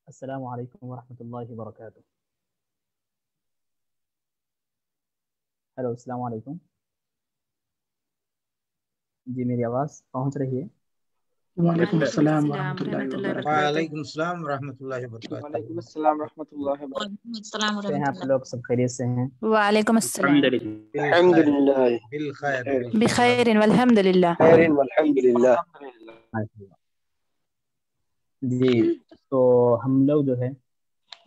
السلام علیکم ورحمۃ اللہ وبرکاتہ. ہیلو السلام علیکم. جی میری آواز پہنچ رہی ہے؟ وعلیکم السلام ورحمۃ اللہ وبرکاتہ. وعلیکم السلام ورحمۃ اللہ وبرکاتہ. وعلیکم السلام ورحمۃ اللہ وبرکاتہ. کیسے ہیں آپ لوگ؟ سب خیریت سے ہیں؟ وعلیکم السلام. الحمد للہ بالخیر بخیر والحمد للہ. خیر والحمد للہ. جی تو ہم لوگ جو ہے،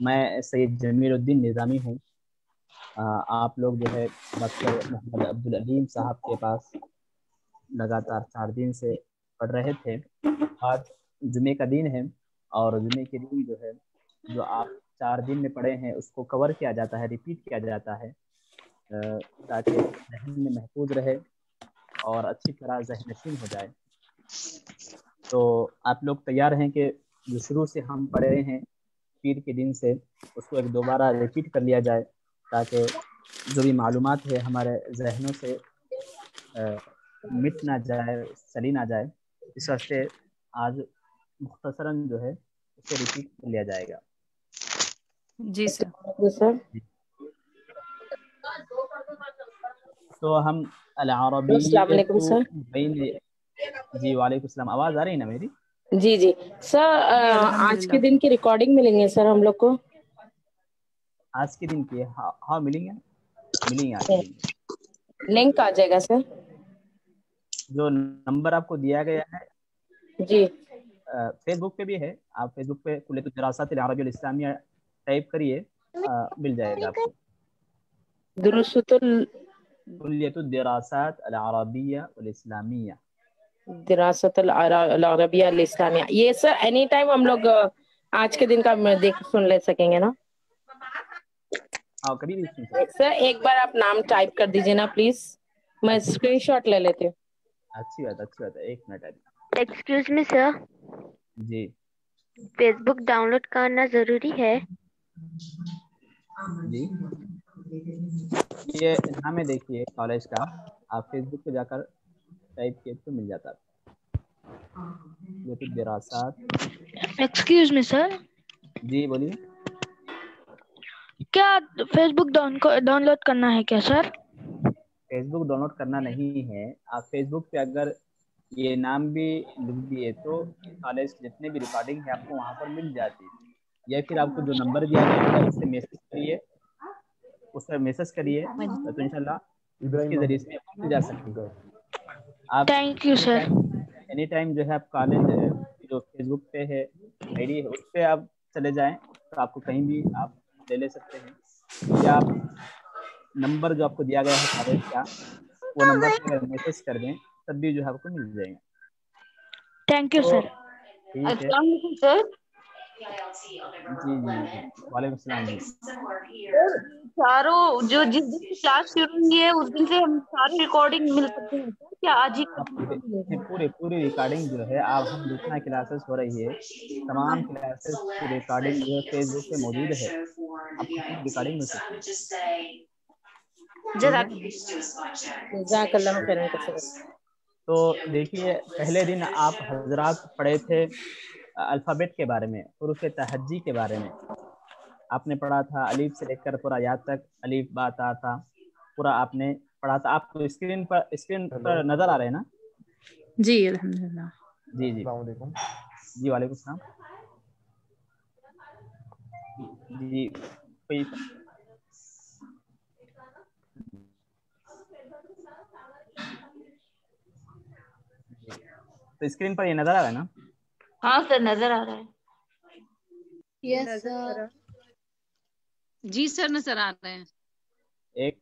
میں سید جمیل الدین نظامی ہوں. آپ لوگ جو ہے ڈاکٹر محمد عبدالعلیم صاحب کے پاس لگاتار 4 دن سے پڑھ رہے تھے. آج جمعے کا دن ہے، اور جمعے کے دن جو ہے جو آپ 4 دن میں پڑھے ہیں اس کو کور کیا جاتا ہے، ریپیٹ کیا جاتا ہے، تاکہ ذہن میں محفوظ رہے اور اچھی طرح ذہن نشین ہو جائے. تو آپ لوگ تیار ہیں کہ جو شروع سے ہم پڑھے ہیں پیر کے دن سے اس کو ایک دوبارہ ریپیٹ کر لیا جائے، تاکہ جو بھی معلومات ہے ہمارے ذہنوں سے مٹ نہ جائے، چلی نہ جائے. اس واسطے آج مختصراً جو ہے اسے ریپیٹ کر لیا جائے گا. جی سر. تو ہم السلام علیکم سر. جی وعلیکم السلام. آواز آ رہی ہے نا میری؟ جی جی سر، آج کے دن کی ریکارڈنگ ملیں گے سر ہم لوگ کو؟ آج کے دن کی؟ ہاں ملیں گے آج کے دن. لنک آ جائے گا سر؟ جو نمبر آپ کو دیا گیا ہے جی فیس بک پہ بھی ہے، آپ فیس بک پہ کلیۃ الدراسات العربیہ الاسلامیہ ٹائپ کریے، مل جائے گا آپ کو. کلیۃ الدراسات العربیہ الاسلامیہ. دراست العربیہ الاسلامیہ. یہ سر اینی ٹائم ہم لوگ آج کے دن کا دیکھ سن لے سکیں گے نا؟ ہاں کبھی بھی سن سکتے. سر ایک بار آپ نام ٹائپ کر دیجیے نا پلیز، میں اسکرین شاٹ لے لیتی ہوں. اچھی بات ہے. 1 منٹ. ایکسکیوز می سر، جی فیس بک ڈاؤن لوڈ کرنا ضروری ہے؟ جی یہ نام ہے دیکھیے کالج کا، آپ فیس بک پہ جا کر ٹائپ کیے تو مل جاتا ہے. دراسات. ایکسکیوز می سر، جی بولیے. کیا فیس بک ڈاؤن لوڈ کرنا ہے کیا سر؟ فیس بک ڈاؤن لوڈ کرنا نہیں ہے. آپ فیس بک پہ اگر یہ نام بھی لکھ دیے تو کالج جتنے بھی ریکارڈنگ ہے آپ کو وہاں پر مل جاتی ہے. یا پھر آپ کو جو نمبر دیا گیا ہے اس پہ میسج کریے تو انشاءاللہ اس کے ذریعے سے مل جا سکتی ہے. آپ thank you sir. Any time جو ہے آپ کالج جو فیس بک پہ ہے آئی ڈی ہے اس پہ آپ چلے جائیں تو آپ کو کہیں بھی آپ لے سکتے ہیں. یا آپ نمبر جو آپ کو دیا گیا ہے کالج کا وہ نمبر پہ اگر میسج کر دیں تب بھی جو ہے آپ کو مل جائے گا. تھینک یو سر. ٹھیک ہے. السلام علیکم سر. جی وعلیکم السلام. جی چاروں جو جس دن سے کلاس شروع ہوئی ہے اس دن سے ہم ساری ریکارڈنگ مل سکتے ہیں سر؟ کیا آج ہی پوری ریکارڈنگ جو ہے آپ ہم جتنا کلاسز ہو رہی ہے تمام کلاسز کی ریکارڈنگ جو ہے فیس بک پہ موجود ہے، آپ کو پوری ریکارڈنگ مل سکتی ہے. جزاک اللہ خیرن کثیرا. تو دیکھیے پہلے دن آپ حضرات پڑھے تھے الفابیٹ کے بارے میں، حروف تہجی کے بارے میں. آپ نے پڑھا تھا الف سے لے کر پورا یاد تک الف با تا تھا پورا آپ نے پڑھا تھا. آپ کو اسکرین پر نظر آ رہے ہیں نا؟ جی الحمدللہ. جی السلام علیکم. جی وعلیکم السلام. جی کوئی تو اسکرین پر یہ نظر آ رہا ہے نا؟ ہاں سر نظر آ رہا ہے. یس سر. جی سر نظر آ رہے ہیں. ایک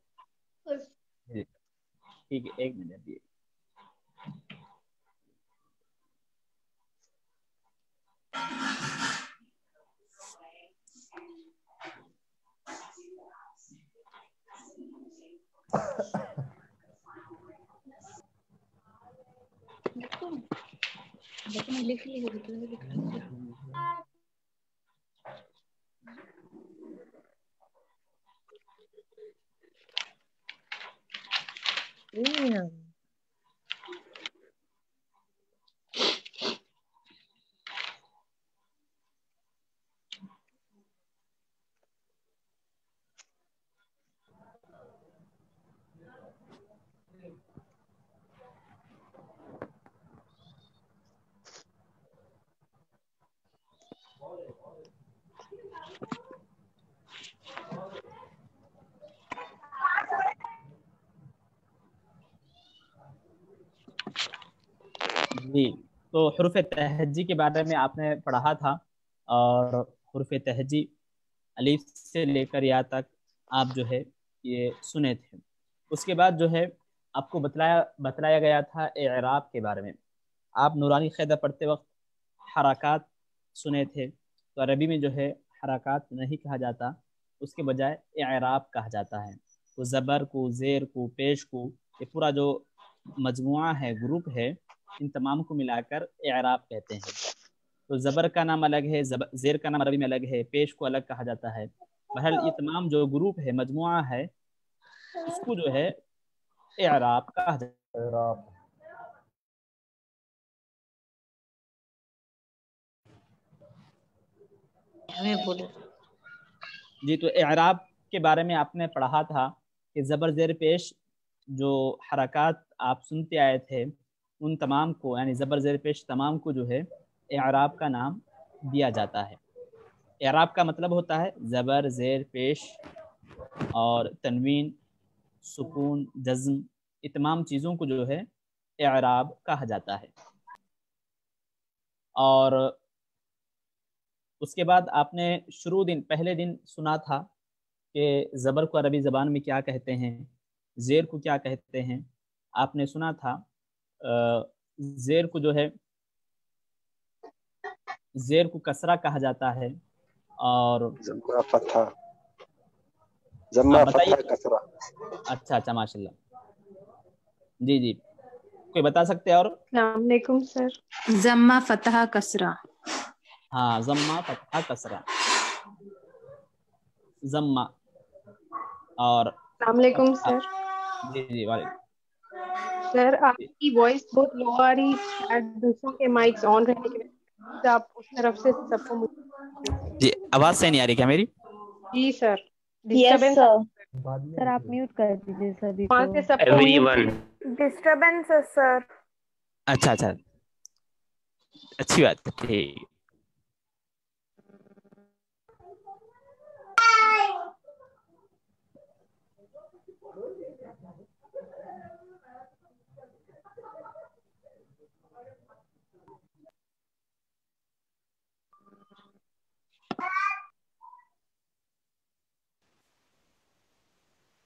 ٹھیک ہے 1 منٹ. लिख लीजिए। جی، تو حروف تہجی کے بارے میں آپ نے پڑھا تھا، اور حروف تہجی الف سے لے کر یا تک آپ جو ہے یہ سنے تھے۔ اس کے بعد جو ہے آپ کو بتلایا گیا تھا اعراب کے بارے میں۔ آپ نورانی قاعدہ پڑھتے وقت حرکات سنے تھے، تو عربی میں جو ہے حرکات نہیں کہا جاتا، اس کے بجائے اعراب کہا جاتا ہے۔ تو زبر کو، زیر کو، پیش کو، یہ پورا جو مجموعہ ہے، گروپ ہے، ان تمام کو ملا کر اعراب کہتے ہیں۔ تو زبر کا نام الگ ہے، زیر کا نام عربی میں الگ ہے، پیش کو الگ کہا جاتا ہے۔ بہرحال یہ تمام جو گروپ ہے، مجموعہ ہے، اس کو جو ہے اعراب کہا جاتا ہے۔ اعراب ہمیں بولے جی، تو اعراب کے بارے میں آپ نے پڑھا تھا کہ زبر زیر پیش جو حرکات آپ سنتے آئے تھے، ان تمام کو، یعنی زبر زیر پیش تمام کو جو ہے اعراب کا نام دیا جاتا ہے۔ اعراب کا مطلب ہوتا ہے زبر زیر پیش اور تنوین، سکون، جزم، یہ تمام چیزوں کو جو ہے اعراب کہا جاتا ہے۔ اور اس کے بعد آپ نے پہلے دن سنا تھا کہ زبر کو عربی زبان میں کیا کہتے ہیں، زیر کو کیا کہتے ہیں۔ آپ نے سنا تھا زیر کو جو ہے، زیر کو کسرہ کہا جاتا ہے، اور ضمہ فتحہ، ضمہ بتائیے۔ فتحہ کسرہ۔ اچھا ماشاء اللہ، جی کوئی بتا سکتے ہیں اور؟ السلام علیکم سر۔ ضمہ فتح کسرہ۔ ہاں، ضمہ فتحہ کسرہ، ضمہ اور السلام علیکم فتحہ۔ سر۔ جی وعلیکم۔ سر آپ کی وائس بہت لو آ رہی، شاید دوسروں کے مائکس آن رہنے کی وجہ سے آپ اس طرف سے سب کو جی، آواز صحیح نہیں آ رہی کیا میری؟ جی سر، یس ڈسٹربینس سر۔ سر آپ میوٹ کر دیجیے سبھی وہاں کو۔ سے سب کو ڈسٹربنس ہے سر۔ اچھا اچھی بات، ٹھیک۔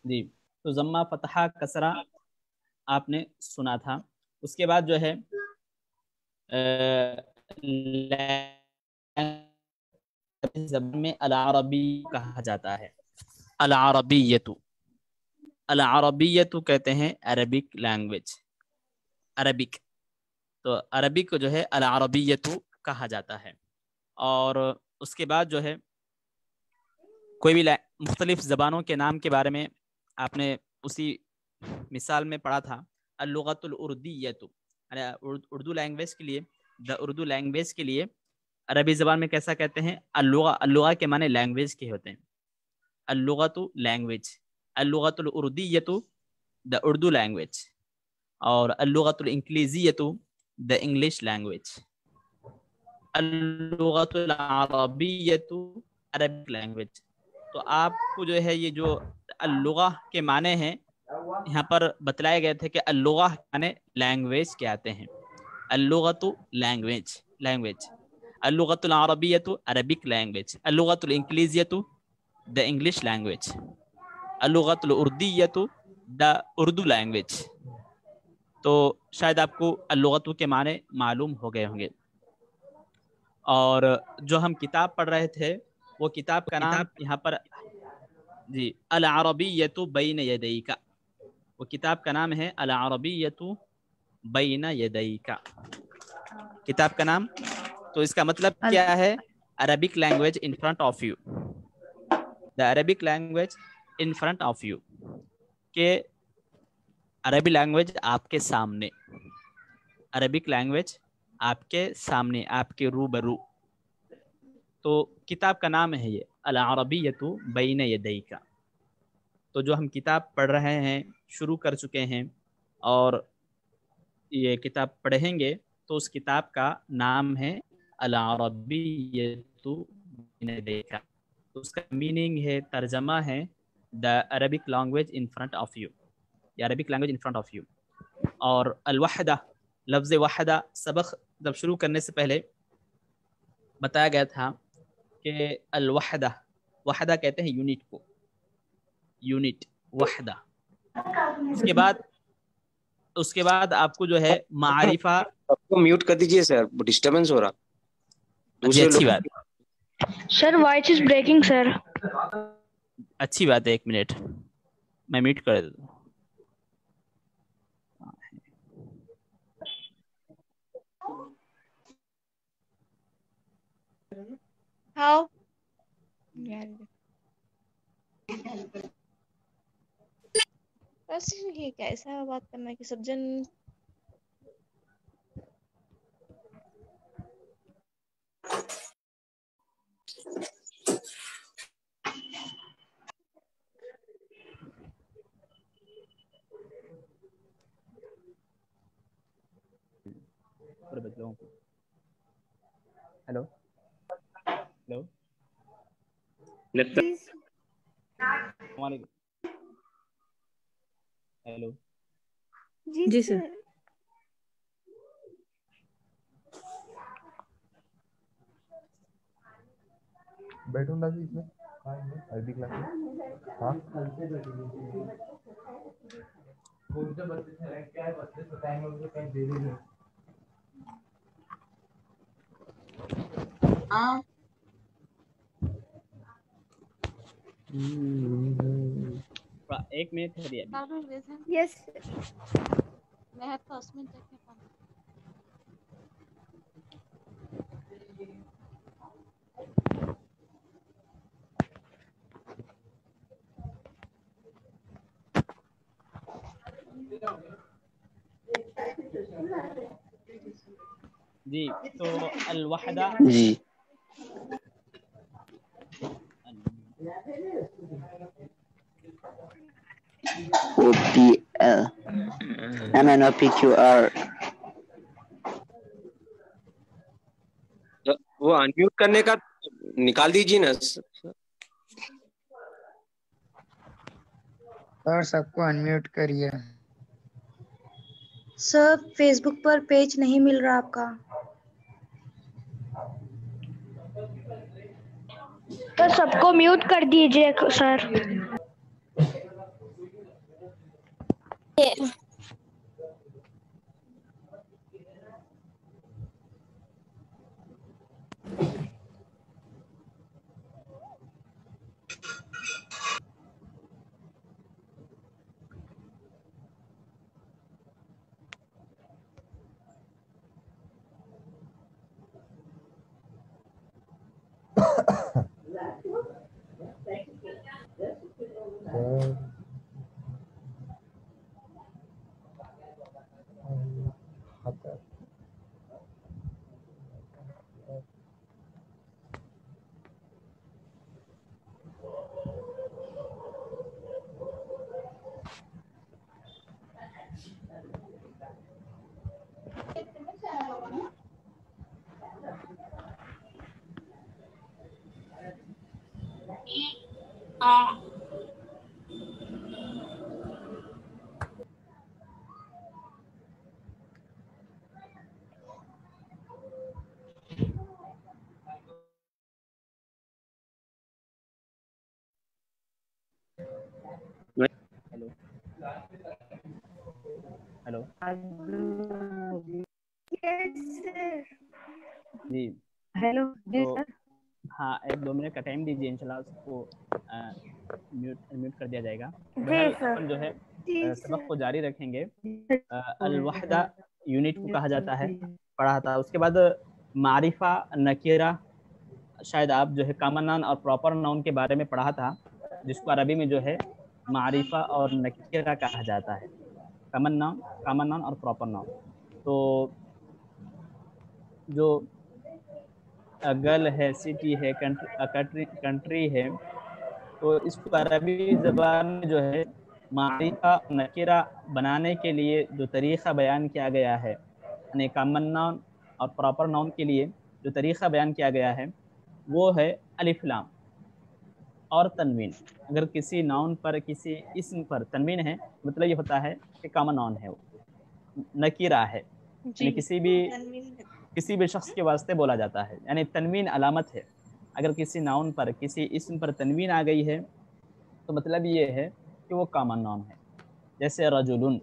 جی، تو ضمہ فتحہ کسرہ آپ نے سنا تھا۔ اس کے بعد جو ہے زبان میں العربی کہا جاتا ہے۔ العربیت کہتے ہیں عربک لینگویج، عربک، تو عربک کو جو ہے العربیت کہا جاتا ہے۔ اور اس کے بعد جو ہے کوئی بھی مختلف زبانوں کے نام کے بارے میں آپ نے اسی مثال میں پڑھا تھا، اللغۃ الاردیۃ، اردو لینگویج کے لیے، اردو لینگویج کے لیے عربی زبان میں کیسا کہتے ہیں؟ اللغہ کے معنی لینگویج کے ہوتے ہیں، اللغۃ لینگویج، اللغۃ الاردیۃ اردو لینگویج، اور اللغۃ الانگلیزیۃ انگلش لینگویج، اللغۃ العربیۃ عربک لینگویج۔ تو آپ کو جو ہے یہ جو اللغہ کے معنی ہیں یہاں پر بتلائے گئے تھے کہ اللغہ معنی لینگویج کے آتے ہیں، اللغۃ لینگویج، اللغۃ العربیۃ عربک لینگویج، اللغۃ الانگلیزیۃ انگلش لینگویج، اللغۃ الاردیۃ اردو لینگویج۔ تو شاید آپ کو اللغۃ کے معنی معلوم ہو گئے ہوں گے۔ اور جو ہم کتاب پڑھ رہے تھے وہ کتاب کا نام یہاں پر جی العربیۃ بین یدیک، وہ کتاب کا نام ہے العربیۃ بین یدیک. کتاب کا نام، تو اس کا مطلب کیا ہے؟ Arabic language in front of you. The Arabic language in front of you, کہ عربی لینگویج آپ کے سامنے، عربک لینگویج آپ کے سامنے، آپ کے روبرو. تو کتاب کا نام ہے یہ العربیۃ بین یدیک. تو جو ہم کتاب پڑھ رہے ہیں، شروع کر چکے ہیں اور یہ کتاب پڑھیں گے، تو اس کتاب کا نام ہے العربیۃ بین یدیک. اس کا میننگ ہے، ترجمہ ہے the Arabic language in front of you, یا Arabic language in front of you. اور الوحدہ، لفظ وحدہ سبق جب شروع کرنے سے پہلے بتایا گیا تھا کہ الوحدہ، وحدہ کہتے ہیں یونٹ کو، یونٹ وحدہ. اس کے بعد آپ کو جو ہے معرفہ. آپ کو میوٹ کر دیجئے سر، ڈسٹربنس ہو رہا. جی اچھی بات. سر وائس از بریکنگ سر. اچھی بات ہے، 1 منٹ میں میوٹ کر دیتا ہوں. ہاؤ بس یہ کیسا بات کرنا ہے کہ سب جن ہیلو ہیلو السلام علیکم. ہیلو جی سر. بیٹھوں گا اس میں عربی کلاس میں. ہاں ایک منٹ ہے. یس جی تو الوحدہ جی OPL MNOPQR. وہ انمیوٹ کرنے کا نکال دیجیے نا. سر سب کو انمیوٹ کریے. سر فیس بک پر پیج نہیں مل رہا آپ کا. تو سب کو میوٹ کر دیجیے سر. ہیلو جی جی ہیلو جی تو سر. ہاں 1-2 منٹ کا ٹائم دیجیے، انشاءاللہ اس کو میوٹ کر دیا جائے گا. جی بہرحال سر. اپن جو ہے सबक को जारी रखेंगे। अल-वहदा यूनिट को कहा जाता है, पढ़ा था। उसके बाद मारिफा, नकीरा, शायद आप जो है कॉमन नाउन और प्रॉपर नाउन के बारे में पढ़ा था, जिसको अरबी में जो है मारिफा और नकीरा कहा जाता है। कॉमन नाउन और प्रॉपर नाउन। तो जो गर्ल है, सिटी है, कंट्री है, तो इसको अरबी ज़बान में जो है मारिफा नकीरा बनाने के लिए जो तरीक़ा बयान किया गया है, यानी कॉमन नाउन और प्रॉपर नाउन के लिए जो तरीक़ा बयान किया गया है वो है अलिफ लाम और तनवीन। अगर किसी नाउन पर, किसी इस्म पर तनवीन है, मतलब ये होता है कि कॉमन नाउन है, नकीरा है, यानी किसी भी शख्स के वास्ते बोला जाता है, यानी तनवीन अलामत है। अगर किसी नाउन पर, किसी इस्म पर तनवीन आ गई है तो मतलब ये है कि वो कॉमन नाउन है। जैसे रजुलुन,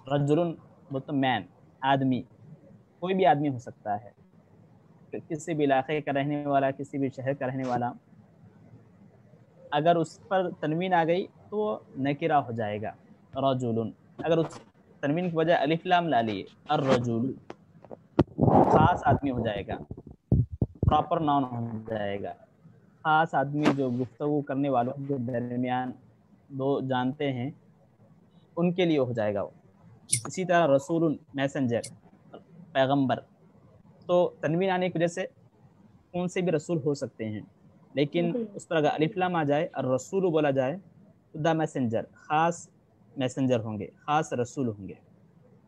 रजुलुन मतलब मैन, आदमी, कोई भी आदमी हो सकता है, किसी भी इलाके का रहने वाला, किसी भी शहर का रहने वाला, अगर उस पर तनवीन आ गई तो वो नकीरा हो जाएगा, रजुलुन। अगर उस तनवीन की वजह अलिफ लाम ला लिए, अर्रजुलु, खास आदमी हो जाएगा, प्रॉपर नाउन हो जाएगा। खास आदमी जो गुफ्तगू करने वालों के दरमियान दो जानते हैं, उनके लिए हो जाएगा वो। इसी तरह रसूलुन, मैसेंजर, पैगंबर। तो तनवीन आने की वजह से कौन से भी रसूल हो सकते हैं, लेकिन उस पर अगर अलिफ लाम आ जाए और रसूल बोला जाए तो द मैसेंजर, खास मैसेंजर होंगे, खास रसूल होंगे।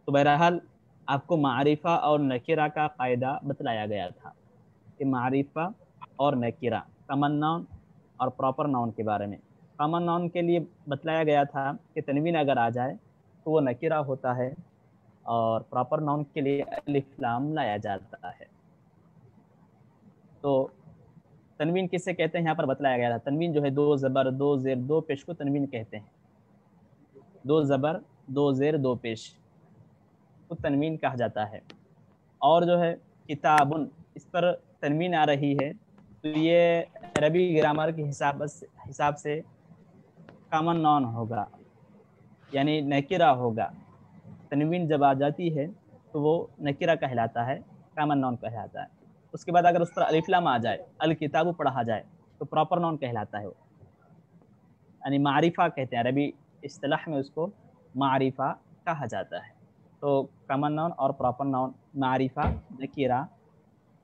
तो बहरहाल आपको मारिफा और नकीरा का कायदा बतलाया गया था कि मारिफा और नकीरा, कॉमन नाउन और प्रॉपर नाउन के बारे में। कॉमन नाउन के लिए बतलाया गया था कि तनवीन अगर आ जाए तो वो नकीरा होता है, और प्रॉपर नाउन के लिए अलिफ लाम लाया जाता है। तो तनवीन किसे कहते हैं यहाँ पर बतलाया गया था। तनवीन जो है दो ज़बर दो ज़ेर दो पेश को तनवीन कहते हैं। दो ज़बर दो ज़ेर दो पेश को तनवीन कहा जाता है। और जो है किताबुन, इस पर तनवीन आ रही है तो ये अरबी ग्रामर के हिसाब से कॉमन नाउन होगा, यानी नकीरा होगा। तनवीन जब आ जाती है तो वो नकीरा कहलाता है, कॉमन नाउन कहलाता है। उसके बाद अगर उस पर अलिफ लाम आ जाए, अल किताबु पढ़ा जाए, तो प्रॉपर नाउन कहलाता है वो, यानी मारिफा कहते हैं। अरबी इस्तिलाह में उसको मारिफा कहा जाता है। तो कॉमन नाउन और प्रॉपर नाउन, मारिफा, नकीरा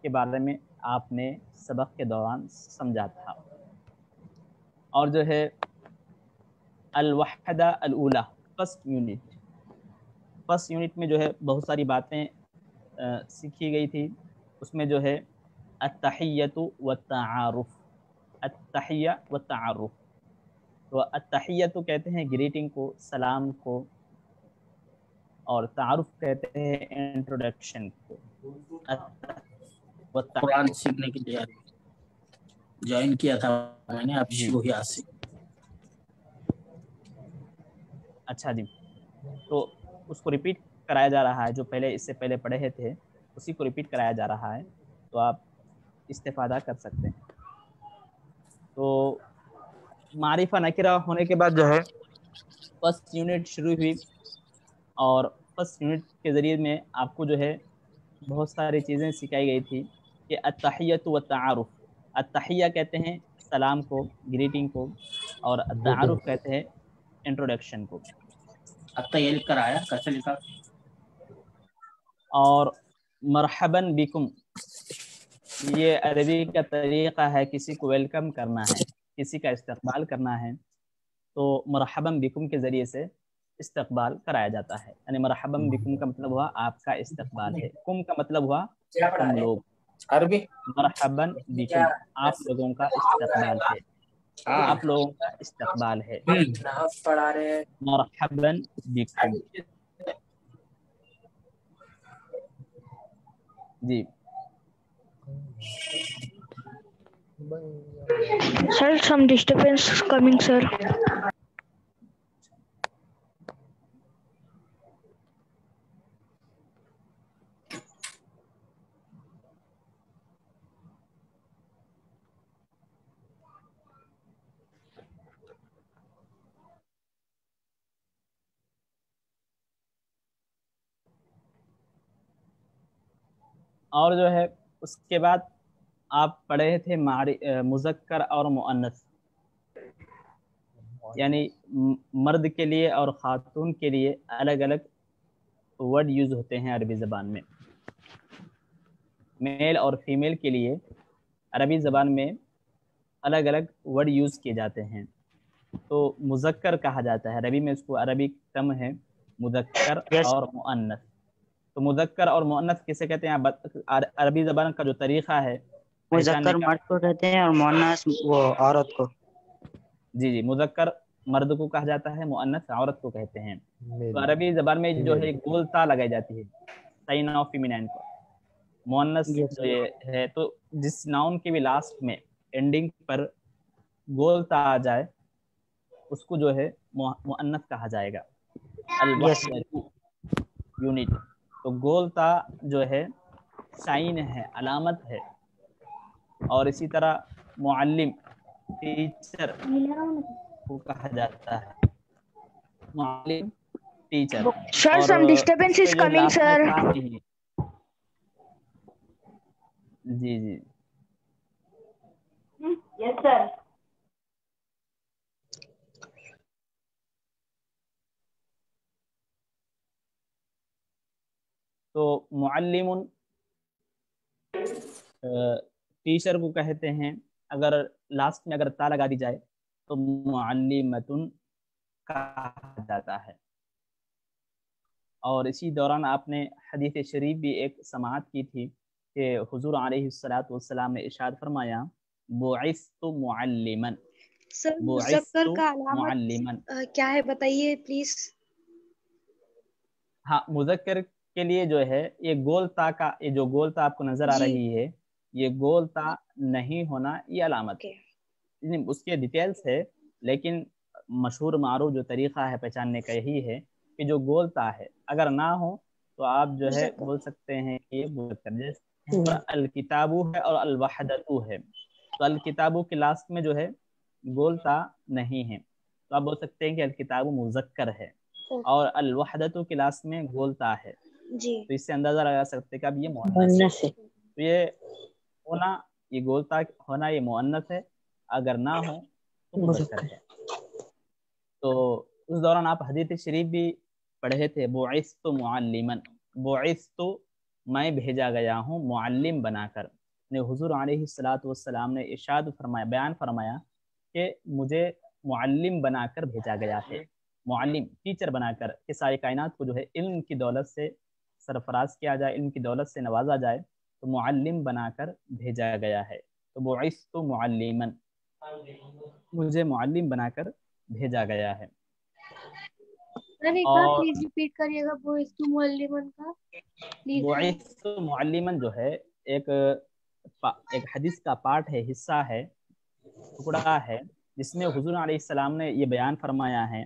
के बारे में आपने सबक के दौरान समझा था। और जो है अल-वहदा अल-ऊला, फर्स्ट यूनिट में जो है बहुत सारी बातें सीखी गई थी। उसमें जो है अत्तहिय्यतु व तारुफ, अत्तहिय्या व तारुफ। तो अत्तहिय्यतु कहते हैं ग्रीटिंग को, सलाम को, और तारुफ कहते हैं इंट्रोडक्शन को। कुरान सीखने के लिए ज्वाइन किया था मैंने, आप शुरू यहाँ से। अच्छा जी, तो उसको रिपीट कराया जा रहा है, जो पहले इससे पहले पढ़े थे उसी को रिपीट कराया जा रहा है, तो आप इस्तेफादा कर सकते हैं। तो मारिफा नकीरा होने के बाद जो है फर्स्ट यूनिट शुरू हुई, और फर्स्ट यूनिट के ज़रिए में आपको जो है बहुत सारी चीज़ें सिखाई गई थी कि अत्तहिय्यतु व तारुफ। अत्तहिय्या कहते हैं सलाम को, ग्रीटिंग को, और तारुफ कहते हैं इंट्रोडक्शन को। अत्तहिय्या लिख कर आया, कैसे लिखा? और मरहबन बिकुम, ये अरबी का तरीक़ा है, किसी को वेलकम करना है, किसी का इस्तकबाल करना है, तो मरहबन बिकुम के ज़रिए से इस्तकबाल कराया जाता है। यानी मरहबन बिकुम का मतलब हुआ आपका इस्तकबाल है, कुम का मतलब हुआ तुम लोग, अरबी मरहबन बिकुम आप लोगों का इस्तकबाल है, आप लोगों का इस्तकबाल है, पढ़ा रहे हैं मरहबन बिकुम। जी Sir, some disturbance is coming, sir. اور جو ہے اس کے بعد آپ پڑھے تھے مذکر اور مؤنث، یعنی مرد کے لیے اور خاتون کے لیے الگ الگ ورڈ یوز ہوتے ہیں عربی زبان میں. میل اور فیمیل کے لیے عربی زبان میں الگ الگ ورڈ یوز کیے جاتے ہیں. تو مذکر کہا جاتا ہے عربی میں، اس کو عربی ٹرم ہے مذکر اور مؤنث. تو مذکر اور مؤنث کسے کہتے ہیں؟ عربی زبان کا جو طریقہ ہے مذکر مرد کو کہتے ہیں اور مؤنث وہ عورت کو. جی مذکر مرد کو کہا جاتا ہے، مؤنث عورت کو کہتے ہیں. تو عربی زبان میں جو ہے گول تا لگائی جاتی ہے سائن آف فیمینائن کو. مؤنث جو یہ ہے تو جس ناؤن کے بھی لاسٹ میں اینڈنگ پر گول تا آ جائے اس کو جو ہے مؤنث کہا جائے گا. یونٹ. تو گول تا جو ہے سائن ہے، علامت ہے. اور اسی طرح معلم ٹیچر کو کہا جاتا ہے، معلم teacher. Sir, some disturbance is coming, sir. جی جی Yes, sir. تو معلم ٹیچر کو کہتے ہیں. اگر لاسٹ میں اگر تا لگا دی جائے تو معلمتن کہا جاتا ہے. اور اسی دوران آپ نے حدیث شریف بھی ایک سماعت کی تھی کہ حضور علیہ الصلوۃ والسلام نے ارشاد فرمایا بعثت معلما. سر مذکر کا علامت کیا ہے بتائیے پلیز. ہاں مذکر کے لیے جو ہے یہ گول تا کا، یہ جو گول تا آپ کو نظر آ رہی ہے یہ گول تا نہیں ہونا یہ علامت ہے. اس کے ڈیٹیلز ہے لیکن مشہور معروف جو طریقہ ہے پہچاننے کا یہی ہے کہ جو گول تا ہے اگر نہ ہو تو آپ جو ہے بول سکتے ہیں کہ یہ مذکر. جیسے الکتابو ہے اور الوحدتو ہے، تو الکتابو کے لاسٹ میں جو ہے گول تا نہیں ہے تو آپ بول سکتے ہیں کہ الکتابو مذکر ہے، اور الوحدتو کے لاسٹ میں گول تا ہے. تو اس سے اندازہ لگا سکتے کہ اب یہ مؤنث ہے. تو یہ ہونا، یہ گول تا ہونا یہ مؤنث ہے، اگر نہ ہو تو مذکر ہے. تو اس دوران آپ حدیث شریف بھی پڑھے تھے بعثت معلما. بعثت میں بھیجا گیا ہوں معلم بنا کر. حضور علیہ الصلوۃ والسلام نے ارشاد فرمایا، بیان فرمایا کہ مجھے معلم بنا کر بھیجا گیا ہے. معلم ٹیچر بنا کر کہ ساری کائنات کو جو ہے علم کی دولت سے سرفراز کیا جائے، علم کی دولت سے نوازا جائے، تو معلم بنا کر بھیجا گیا ہے. تو بعثت معلما، مجھے معلم بنا کر بھیجا گیا ہے. اور پلیز ریپیٹ کریے گا بعثت معلما کا. بعثت معلما جو ہے ایک حدیث کا پارٹ ہے، حصہ ہے، ٹکڑا ہے، جس میں حضور علیہ السلام نے یہ بیان فرمایا ہے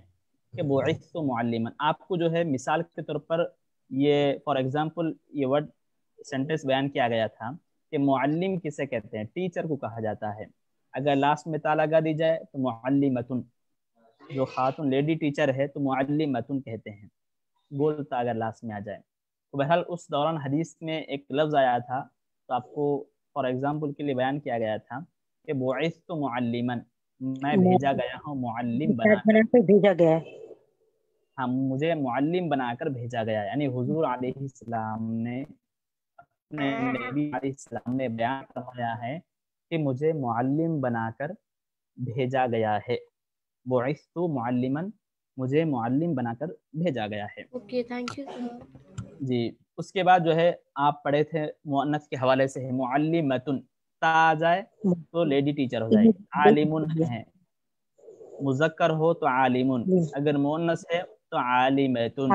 کہ بعثت معلما. آپ کو جو ہے مثال کے طور پر یہ فار ایگزامپل یہ ورڈ سینٹنس بیان کیا گیا تھا کہ معلم کسے کہتے ہیں؟ ٹیچر کو کہا جاتا ہے. اگر لاسٹ میں تا لگا دی جائے تو معلمتن، جو خاتون لیڈی ٹیچر ہے تو معلمتن کہتے ہیں، گول تا اگر لاسٹ میں آ جائے. تو بہرحال اس دوران حدیث میں ایک لفظ آیا تھا تو آپ کو فار ایگزامپل کے لیے بیان کیا گیا تھا کہ بعثت معلما، میں بھیجا گیا ہوں معلم بنا کر بھیجا گیا ہے. ہاں مجھے معلم بنا کر بھیجا گیا، یعنی حضور علیہ السلام نے اپنے نبی علیہ السلام نے بیان فرمایا ہے کہ مجھے معلم بنا کر بھیجا گیا ہے. بعثت معلما، مجھے معلم بنا کر بھیجا گیا ہے. Okay thank you sir. جی اس کے بعد جو ہے آپ پڑھے تھے مؤنث کے حوالے سے ہے معلمتن، تا آ جائے تو لیڈی ٹیچر ہو جائے گی. عالمن ہے، مذکر ہو تو عالمن، اگر مؤنث ہے تو عالمتن.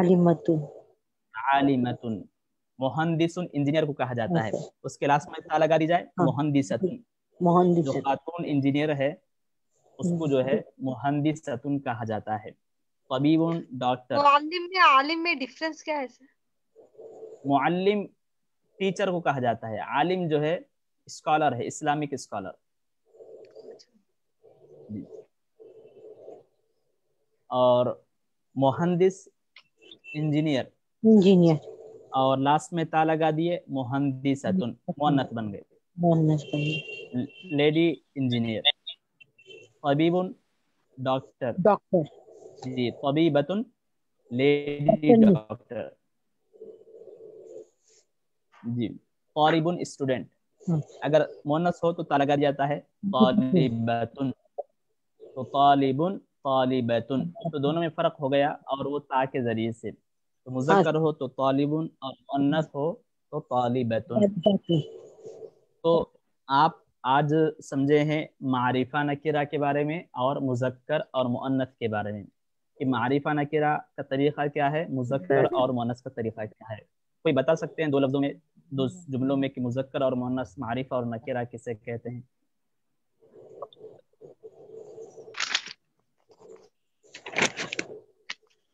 عالمتن. مہندس انجینئر کو کہا جاتا ہے، اس کے لاسٹ میں تا لگا دی جائے مہندستن. جو خاتون انجینئر ہے اس کو جو ہے مہندستن کہا جاتا ہے. طبیب ڈاکٹر. معلم میں عالم میں ڈفرنس کیا ہے سر؟ معلم ٹیچر کو کہا جاتا ہے، عالم جو ہے اسکالر ہے، اسلامک اسکالر. اور مہندس انجینئر. और लास्ट में ता लगा दिए, मुहंदिसतुन मुअन्नस बन गए, लेडी इंजीनियर। तबीबुन डॉक्टर, जी, तबीबतुन लेडी डॉक्टर, जी। तालिबुन स्टूडेंट, अगर मुअन्नस हो तो ता लगा दिया जाता है, तालिबतुन, तो तालिबुन तालिबतुन, तो दोनों में फर्क हो गया और वो ता के जरिए से। तो मुज़क्कर हो तो तालिबुन और मुअन्नस हो तो तालिबतुन। तो आप आज समझे हैं मारिफा नकीरा के बारे में और मुज़क्कर और मुअन्नस के बारे में, कि मारिफा नकीरा का तरीक़ा क्या है, मुज़क्कर और मुअन्नस का तरीक़ा क्या है। कोई बता सकते हैं दो लफ्ज़ों में, दो जुमलों में, कि मुज़क्कर और मुअन्नस, मारिफा और नकीरा किसे कहते हैं?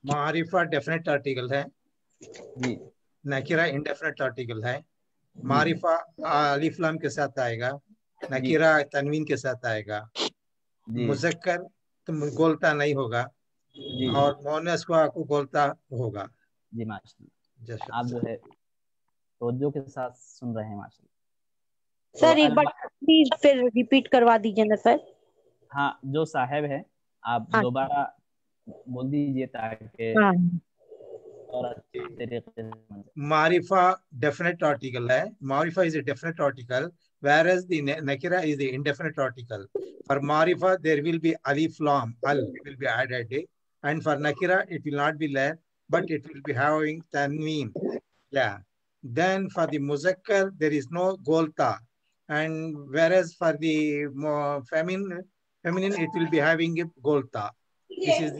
मारिफा डेफिनेट आर्टिकल है जी, नकीरा इंडेफिनेट आर्टिकल है। मारिफा अलिफ लाम के साथ आएगा, नकीरा तनवीन के साथ आएगा। मुज़क्कर तो गोलता नहीं होगा और मुअन्नस को गोलता होगा। जी माशाअल्लाह, आप जो है तवज्जो के साथ सुन रहे हैं माशाअल्लाह। सर एक बार प्लीज फिर रिपीट करवा दीजिए ना सर। हाँ, जो साहब है आप दोबारा बोल दीजिए ताकि और अच्छे तरीके से। मारिफा डेफिनेट आर्टिकल है, मारिफा is a definite article whereas the nakira is the indefinite article. For marifa there will be alif lam, al will be added, and for nakira it will not be there but it will be having tanween. Yeah. Then for the muzakkar there is no golta, and whereas for the feminine it will be having a golta. This is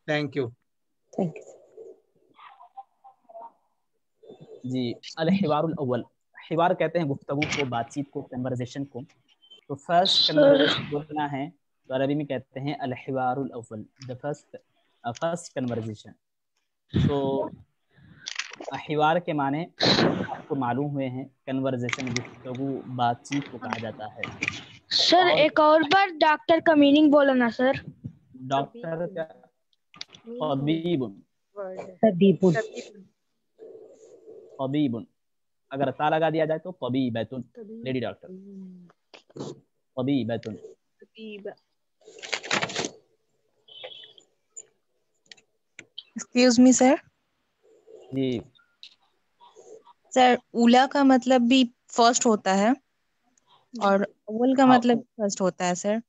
thank you. जी, अल-हिवारुल अव्वल, हिवार कहते हैं गुफ्तगू को, बातचीत को, conversation को। तो first conversation बोलना है तो अरबी में कहते हैं अल-हिवारुल अव्वल, द फर्स्ट कन्वर्सेशन। तो हिवार के माने आपको मालूम हुए हैं, कन्वर्सेशन, गुफ्तगू, बातचीत को कहा जाता है। सर एक और बार डॉक्टर का मीनिंग बोलो ना सर। डॉक्टर का तबीबुन, तबीबुन, अगर ता लगा दिया जाए तो तबीबतुन लेडी डॉक्टर, तबीबतुन। Excuse me sir. जी सर, उला का मतलब भी फर्स्ट होता है और अव्वल का मतलब फर्स्ट होता है सर।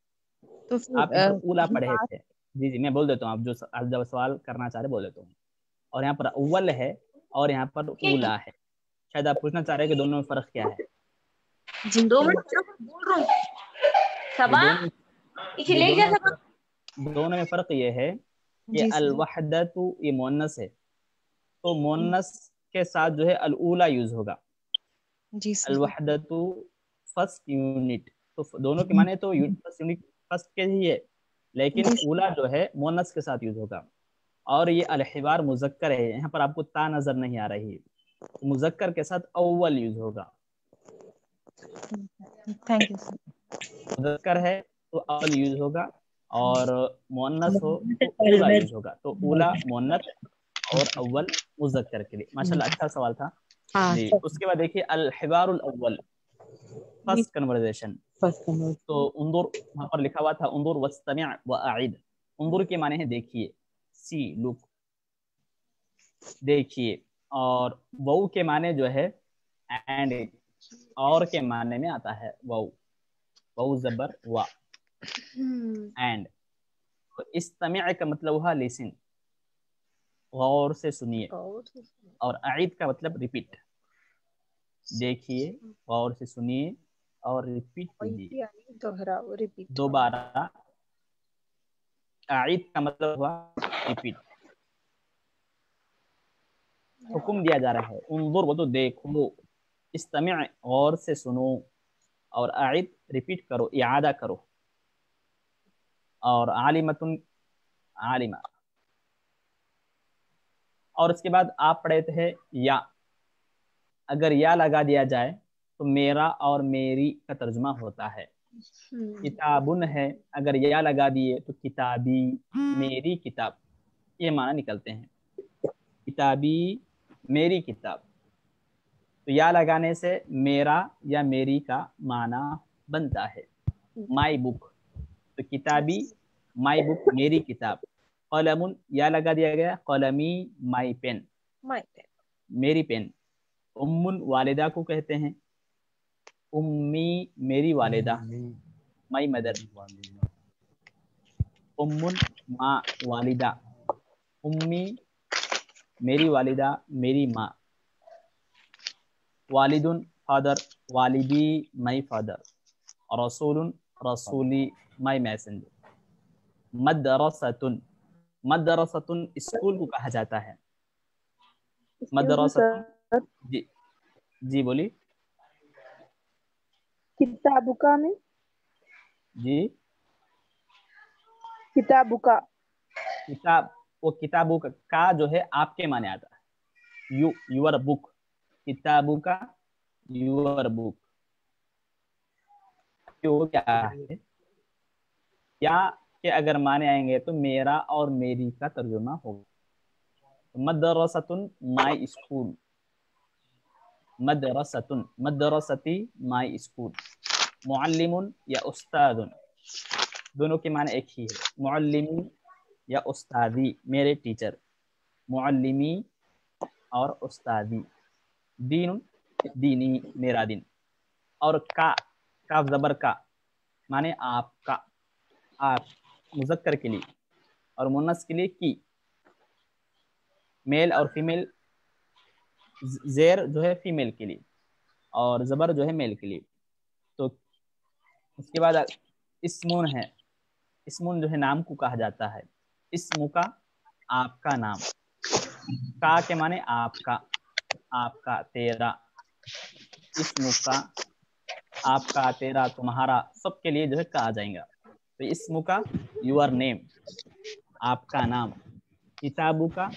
तो आप उला पढ़े थे। जी, मैं बोल देता हूँ, आप जो सवाल करना चाह रहे बोल देता हूँ। और यहाँ पर अव्वल है और यहाँ पर उला है। शायद आप पूछना चाह रहे हैं कि दोनों में फर्क क्या है। जी 2 मिनट बोल रहा हूँ। दोनों में फर्क ये है कि अल-वहदतु ये मुअन्नस है, तो मुअन्नस के साथ जो है अल-उला यूज होगा। अल-वहदतु फर्स्ट यूनिट, तो दोनों के माने तो फर्स्ट यूनिट फर्स्ट के ही है, लेकिन उला जो है मुअन्नस के साथ यूज होगा। और ये अल-हिवार मुज़क्कर है, यहाँ पर आपको ता नजर नहीं आ रही, मुज़क्कर के साथ अव्वल यूज होगा। Thank you sir. मुज़क्कर है तो अव्वल यूज होगा और मुअन्नस हो तो उला यूज होगा। तो उला मुअन्नस और अव्वल मुज़क्कर के लिए। माशाल्लाह, अच्छा सवाल था जी। उसके बाद देखिए अल-हिवारुल अव्वल, फर्स्ट कन्वर्सेशन। तो उंदुर वहाँ पर लिखा हुआ था, उंदुर वस्तमी' व अईद। उंदुर के माने हैं देखिए, सी लुक, देखिए। और वऊ के माने जो है एंड, और के माने में आता है वऊ, वऊ जबर वा, एंड। तो इस्तमी' का मतलब हुआ लिसन, गौर से सुनिए। और अईद का मतलब रिपीट, देखिए, गौर से सुनिए और रिपीट कीजिए दोबारा। अईद का मतलब हुआ रिपीट, हुक्म दिया जा रहा है। उन्जुर वो तो देखो, इस्तमी' गौर से सुनो, और अईद रिपीट करो, इआदा करो। और आलिमतुन आलिमा। और उसके बाद आप पढ़े थे या, अगर या लगा दिया जाए तो मेरा और मेरी का तर्जुमा होता है। किताबुन है, अगर या लगा दिए तो किताबी, मेरी किताब, ये माना निकलते हैं। किताबी मेरी किताब। तो या लगाने से मेरा या मेरी का माना बनता है माई बुक। तो किताबी माई बुक मेरी किताब। कलमुन या लगा दिया गया, कलमी माई पेन मेरी पेन। उम्मुन वालिदा को कहते हैं, उम्मी मेरी वालिदा माई मदर। उम्मुन माँ वालिदा, उम्मी मेरी वालिदा मेरी माँ। वालिदुन फादर, वालिदी माई फादर। रसूलुन रसूली माई मैसेंजर। मदरसतुन, मदरसतुन स्कूल को कहा जाता है। मदरसतुन जी जी बोली। किताबुका में जी किताबुका, किताब, वो किताबों का जो है आपके माने आता है, यू यूर बुक। किताबों का यूर बुक। क्यों क्या है, या के अगर माने आएंगे तो मेरा और मेरी का तर्जुमा होगा। मदरसतुन माई स्कूल, मदरसतुन मदरसती माई स्कूल। मुअल्लिमुन या उस्तादुन, दोनों के माने एक ही है। मुअल्लिमी या उस्तादी मेरे टीचर, मुअल्लिमी और उस्तादी। दीनुन दीनी मेरा दिन। और का जबर का माने आपका, आप मुज़क्कर के लिए, और मुन्नस के लिए की। मेल और फीमेल, जेर जो है फीमेल के लिए और जबर जो है मेल के लिए। तो उसके बाद इस्मुन है, इस्मुन जो है नाम को कहा जाता है। इस्मु का आपका नाम, का के माने आपका, आपका तेरा। इस्मु का आपका तेरा तुम्हारा सबके लिए जो है कहा जाएगा। तो इस्मु का यूर नेम, आपका नाम। किताबु का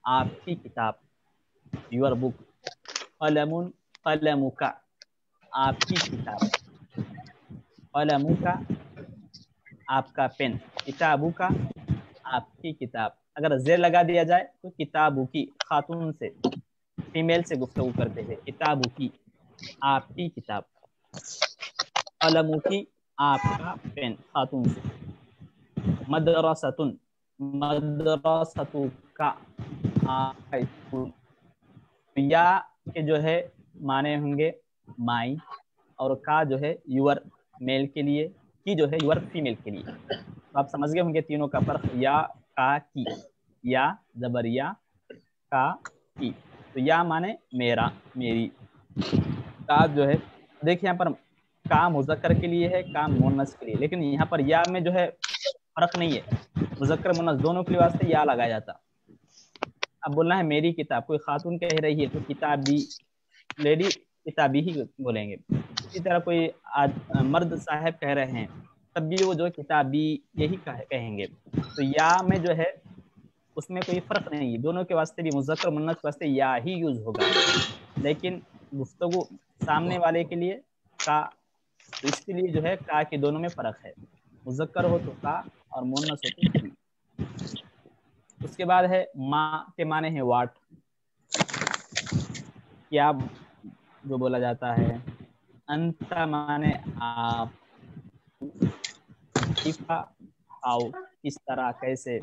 आपकी किताब, यूर बुक। कलमुन कलमु का आपकी किताब, कलमु का आपका पेन। किताबु का आपकी किताब। अगर जेर लगा दिया जाए तो किताबु की, खातून से फीमेल से गुफ्तगू करते हैं। किताबु की आपकी किताब। कलमु की आपका पेन, खातून से। मदरसतुन मदरसतु का आपका स्कूल। या के जो है माने होंगे माई, और का जो है यूर मेल के लिए, की जो है यूर फीमेल के लिए। तो आप समझ गए होंगे तीनों का फर्क। या का की, या जबरिया का की। तो या माने मेरा मेरी। का जो है देखिए यहाँ पर का मुज़क्कर के लिए है, का मुन्नस के लिए, लेकिन यहाँ पर या में जो है फर्क नहीं है। मुज़क्कर मुन्नस दोनों के वास्ते या लगाया जाता। अब बोलना है मेरी किताब, कोई खातून कह रही है तो किताबी, लेडी किताबी ही बोलेंगे। इसी तरह कोई मर्द साहब कह रहे हैं तब भी वो जो है किताबी यही कहेंगे। तो या में जो है उसमें कोई फर्क नहीं है, दोनों के वास्ते भी मुज़क्कर मुन्नस के वास्ते या ही यूज होगा। लेकिन गुफ्तगू सामने वाले के लिए का, तो इसके लिए जो है का के दोनों में फर्क है। मुज़क्कर हो तो का और मुन्नस हो तो की। उसके बाद है माँ के माने है वाट, क्या जो बोला जाता है। अंता माने आप, किफा आओ किस तरह कैसे।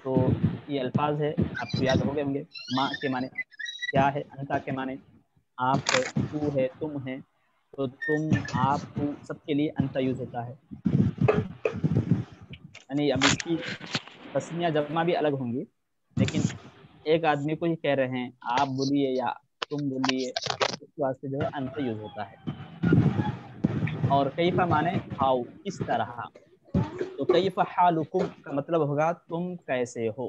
तो ये अल्फाज है, आपको याद हो गए होंगे। माँ के माने क्या है, अंता के माने आप है, तू है, तुम है। तो तुम, आप, तू सबके लिए अंता यूज होता है। यानी अब इसकी तस्निया जमा भी अलग होंगी, लेकिन एक आदमी को ही कह रहे हैं आप बोलिए या तुम बोलिए, इस वास्ते जो है अंत यूज होता है। और कैफा माने हाउ किस तरह। तो कैफा हालुकुम का मतलब होगा तुम कैसे हो।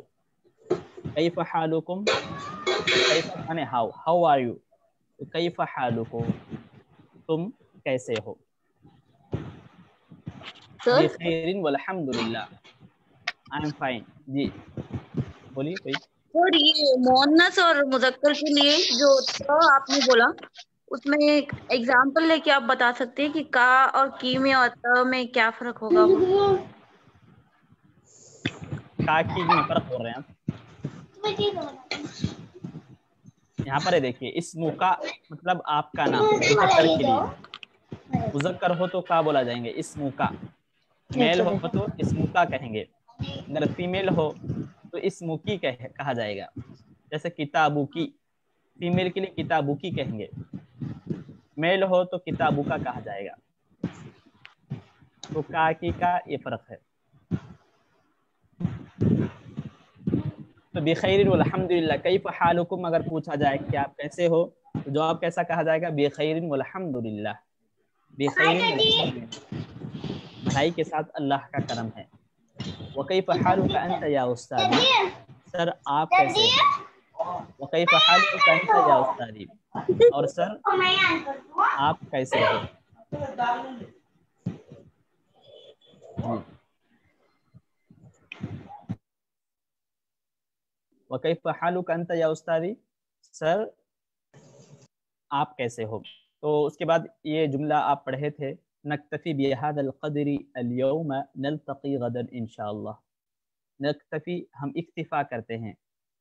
कैफा हालुकुम, कैफा माने हाउ आर यू। तो कैफा हालुकुम तुम कैसे हो। बिखैरिन वल्हम्दुलिल्लाह, आई एम फाइन। जी बोलिए कोई। और ये मुअन्नस और मुज़क्कर के लिए जो तो आपने बोला, उसमें एक एग्जांपल लेके आप बता सकते हैं कि का और की में और त में क्या फर्क होगा। का की में फर्क हो रहे हैं यहाँ पर देखिए इस्मु का मतलब आपका नाम, मुज़क्कर के लिए। मुज़क्कर हो तो का बोला जाएंगे, इस्मु का। मेल हो तो इस्मु का कहेंगे। अगर फीमेल हो तो इस्मु की कहा जाएगा। जैसे किताबु की, फीमेल के लिए किताबु की कहेंगे। मेल हो तो किताबु का कहा जाएगा। तो का की का ये फर्क है। तो बिखैरिन वल्हम्दुलिल्लाह, कैफ हालुकुम अगर पूछा जाए कि आप कैसे हो, तो जवाब कैसा कहा जाएगा? बिखैरिन वल्हम्दुलिल्लाह। बिखैरिन वल्हम्दुलिल्लाह, भलाई के साथ अल्लाह का करम है। व कैफ हालुका अंत या उस्तादी, सर आप कैसे हैं? व कैफ हालुका अंत या उस्तादी, और सर आप कैसे हो? वकैफ हालुका अंत या उस्तादी, सर आप कैसे हो? तो उसके बाद ये जुमला आप पढ़े थे, नक्तफी बिहादल क़द्री अल-यौम नल्तक़ी गदन इंशाअल्लाह। नक्तफी हम इक्तिफा करते हैं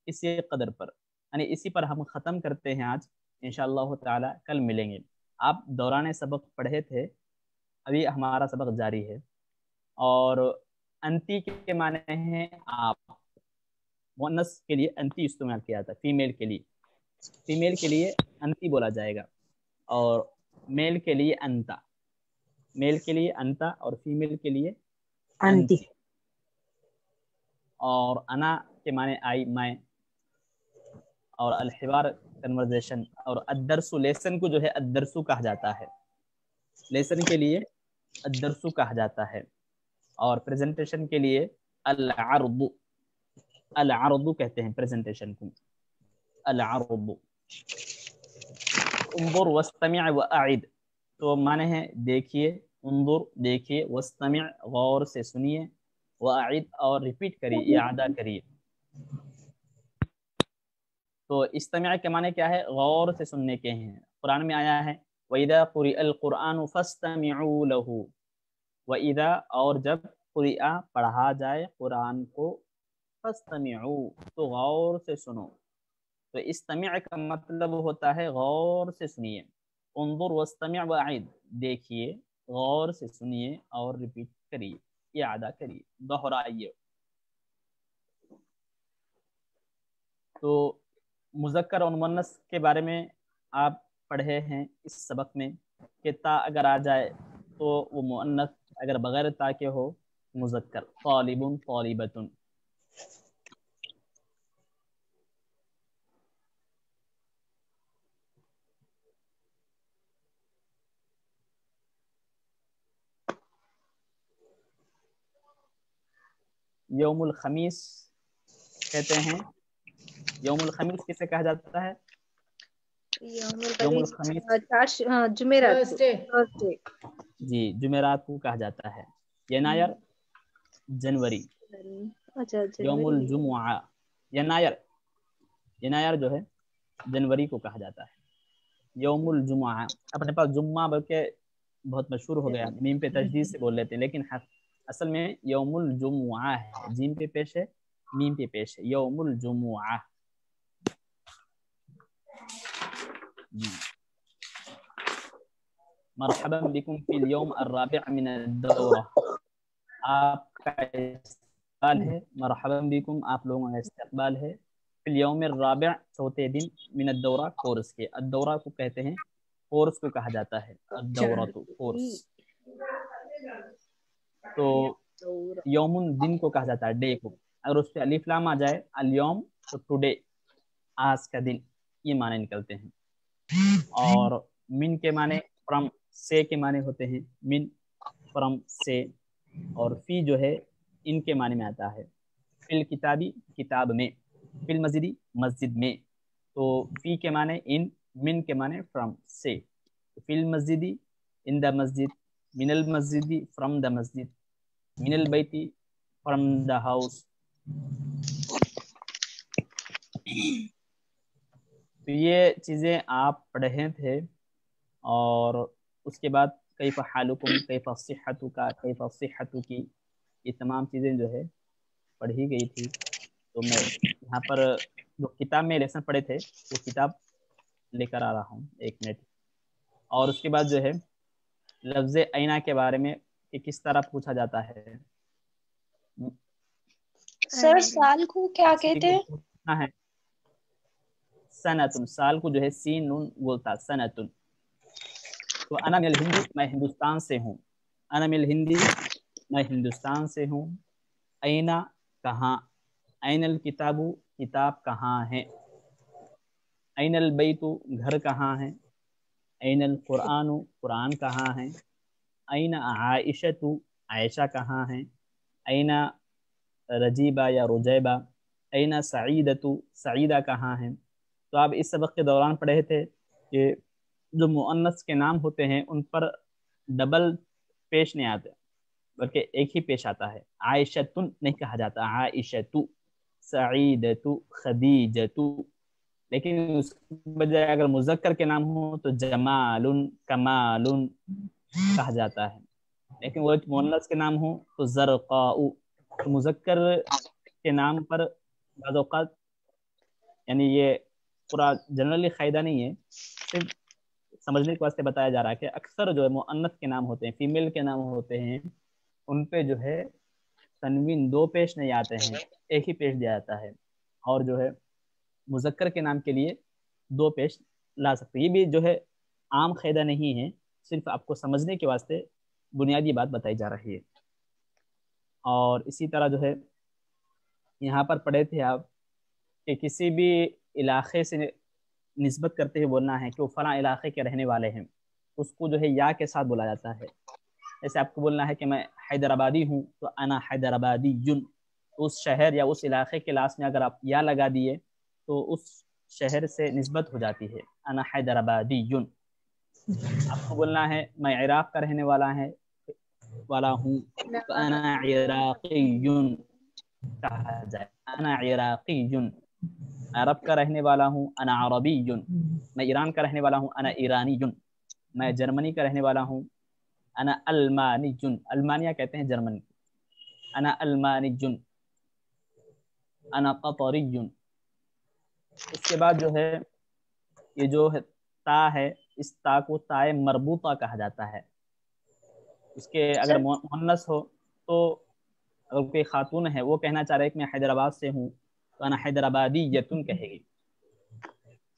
इसी कदर पर, यानी इसी पर हम ख़त्म करते हैं आज इंशाअल्लाह ताला, कल मिलेंगे। आप दौरान सबक पढ़े थे, अभी हमारा सबक जारी है। और अंती के माने हैं आप, मुअन्नस के लिए अंती इस्तेमाल किया था, फीमेल के लिए अंती बोला जाएगा, और मेल के लिए अंता, मेल के लिए अंता और फीमेल के लिए अंती। और अना के माने आई, मैं, और अलहिवार कन्वर्सेशन, और अद्दरसु लेसन को जो है अद्दरसु कहा जाता है, लेसन के लिए अद्दरसु कहा जाता है। और प्रेजेंटेशन के लिए अल-अर्दु, अल-अर्दु कहते हैं प्रेजेंटेशन को, अल-अर्दु। उन्जुर वस्तमिअ व अइद, तो माने हैं देखिए, उन्जुर देखिए, वस्तमिअ गौर से सुनिए, व अइद और रिपीट करिए, इआदा करिए। तो इस्तमिअ के माने क्या है? गौर से सुनने के हैं। कुरान में आया है वइदा कुरिअल कुरआन फस्तमिउ लहू, वइदा और जब कुरिआ पढ़ा जाए कुरान को, फस्तमिउ तो गौर से सुनो। तो इस्तमिअ का मतलब होता है गौर से सुनिए। उन्जुर वस्तमिअ व अइद, देखिए, गौर से सुनिए और रिपीट करिए, इआदा करिए, दोहराइए। तो मुज़क्कर और मुअन्नस के बारे में आप पढ़े हैं इस सबक में कि ता अगर आ जाए तो वो मुअन्नस, अगर बगैर ता के हो मुज़क्कर। तालिबुन तालिबतुन। यौमुल खमीस कहते हैं। यौमुल खमीस किसे कहा जाता है? यौमुल खमीस जुमेरात, जी, जुमेरात को कहा जाता है। यनायर जनवरी, अच्छा, यौमुल जुमुआ, यनायर जो है जनवरी को कहा जाता है। यौमुल जुमुआ, अपने पास जुम्मा बल्कि बहुत मशहूर हो गया, मीम पे तशदीद से बोल लेते हैं, लेकिन असल में यौमुल जुमुआ है, जीम पे पेश है, मीम पे पेश है, यौमुल जुमुआ। मरहबन बिकुम फिल यौम अर्राबिअ मिन अद-दौरा, आपका इस्तकबाल है। मरहबन बिकुम, आप लोगों का इस्तकबाल है। फिल यौम अर्राबिअ, चौथे दिन, मिन अद-दौरा, कोर्स के। अद-दौरा को कहते हैं, कोर्स को कहा जाता है, अद-दौरा तो कोर्स। तो यौमुन दिन को कहा जाता है, डे को। अगर उस पर अलिफ लाम आ जाए, अल-यौम, तो टुडे, आज का दिन, ये माने निकलते हैं। और मिन के माने फ्रॉम, से के माने होते हैं मिन, फ्रॉम, से। और फी जो है इनके माने में आता है। फिल किताबी, किताब में। फिल मस्जिदी, मस्जिद में। तो फी के माने इन, मिन के माने फ्रॉम, से। फिल मस्जिदी, इन द मस्जिद। मिनल मस्जिदी, फ्रॉम द मस्जिद। मिनल बैती, फ्रॉम द हाउस। तो ये चीज़ें आप पढ़े थे। और उसके बाद कैफ हालुकुम, कैफ सिहतुका, कैफ सिहतुकी, ये तमाम चीज़ें जो है पढ़ी गई थी। तो मैं यहाँ पर जो किताब में लेसन पढ़े थे वो किताब लेकर आ रहा हूँ, 1 मिनट। और उसके बाद जो है लफ्ज़ आईना के बारे में कि किस तरह पूछा जाता है। सर साल को क्या कहते हैं? हाँ है सनतुन, साल को जो है सीन नून बोलता सनतुन। तो अना मिल हिंदी, मैं हिंदुस्तान से हूँ। अना मिल हिंदी, मैं हिंदुस्तान से हूँ। आईना कहाँ, आइनल किताबु, किताब कहाँ है। आइनल बैतु, घर कहाँ है। आइनल कुरानु, कुरान कहाँ है। आइना आइशतु, आयशा कहाँ है। आइना रजीबा या रुजैबा, आइना सईदतु, सईदा कहाँ है। तो आप इस सबक के दौरान पढ़े थे कि जो मुअन्नस के नाम होते हैं उन पर डबल पेश नहीं आते, बल्कि एक ही पेश आता है। आयशतुन नहीं कहा जाता, आयशतु, सईदतु, खदीजतु। लेकिन उसके बजाय अगर मुज़क्कर के नाम हो तो जमालुन, कमालुन कहा जाता है। लेकिन वो मुअन्नस के नाम हो तो ज़रक़ाउ। तो मुज़क्कर के नाम पर बाज़ औक़ात, यानी ये पूरा जनरली क़ायदा नहीं है, सिर्फ समझने के वास्ते बताया जा रहा है कि अक्सर जो है मुअन्नस के नाम होते हैं, फीमेल के नाम होते हैं, उन पे जो है तनवीन 2 पेश नहीं आते हैं, एक ही पेश दिया जाता है। और जो है मुज़क्कर के नाम के लिए 2 पेश ला सकते हैं। ये भी जो है आम क़ायदा नहीं है, सिर्फ आपको समझने के वास्ते बुनियादी बात बताई जा रही है। और इसी तरह जो है यहाँ पर पढ़े थे आप कि किसी भी इलाके से निस्बत करते हुए बोलना है कि वो फलां इलाके के रहने वाले हैं, उसको जो है या के साथ बोला जाता है। जैसे आपको बोलना है कि मैं हैदराबादी हूँ, तो अना हैदराबादी युन। उस शहर या उस इलाके के लास्ट में अगर आप या लगा दिए तो उस शहर से निस्बत हो जाती है, अना हैदराबादी युन। आपको बोलना है मैं इराक़ का रहने वाला हूँ, तो अना इराक़ीयुन कहा जाए, अना इराक़ीयुन। अरब का रहने वाला हूँ, अना अरबीयुन। मैं ईरान का रहने वाला हूँ, अना ईरानीयुन। मैं जर्मनी का रहने वाला हूँ, अना अल्मानीयुन। अल्मानिया कहते हैं जर्मनी। अना अल्मानीयुन, अना क़तरीयुन। उसके बाद जो है ये जो है ता है, इस ता को ताए मरबूता कहा जाता है। उसके अगर मुअन्नस हो तो अगर कोई खातून है वो कहना चाह रहा है कि मैं हैदराबाद से हूँ, तो अना हैदराबादी यतुन कहेगी।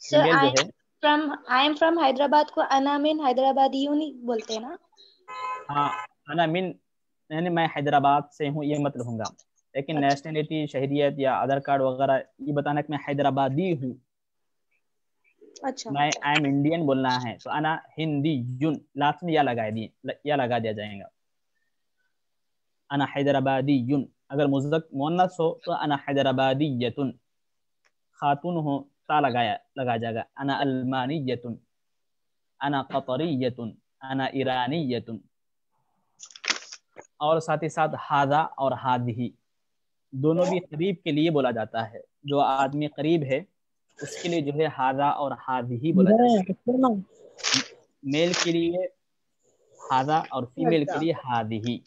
Sir I am from Hyderabad को अना मिन हैदराबादी यूं नहीं बोलते ना? हाँ, अना मिन यानी मैं हैदराबाद से हूँ ये मतलब होगा। लेकिन नेशनलिटी, शहरियत या आधार कार्ड वगैरह ये बताना कि मैं हैदराबादी हूँ। अच्छा, मैं आई एम इंडियन बोलना है तो अना हिंदीयुन, लास्ट में या लगा दिया जाएगा, अना हैदराबादीयुन। अगर मुअन्नस हो तो अना हैदराबादीयतुन। खातून हो ता लगा जाएगा, अना अल्मानीयतुन, अना क़तरीयतुन, अना ईरानीयतुन। और साथ ही साथ हादा और हादिही दोनों भी करीब के लिए बोला जाता है। जो आदमी करीब है उसके लिए जो है हादा और हादिही बोला जाता है। मेल के लिए हादा और फीमेल के लिए हादिही।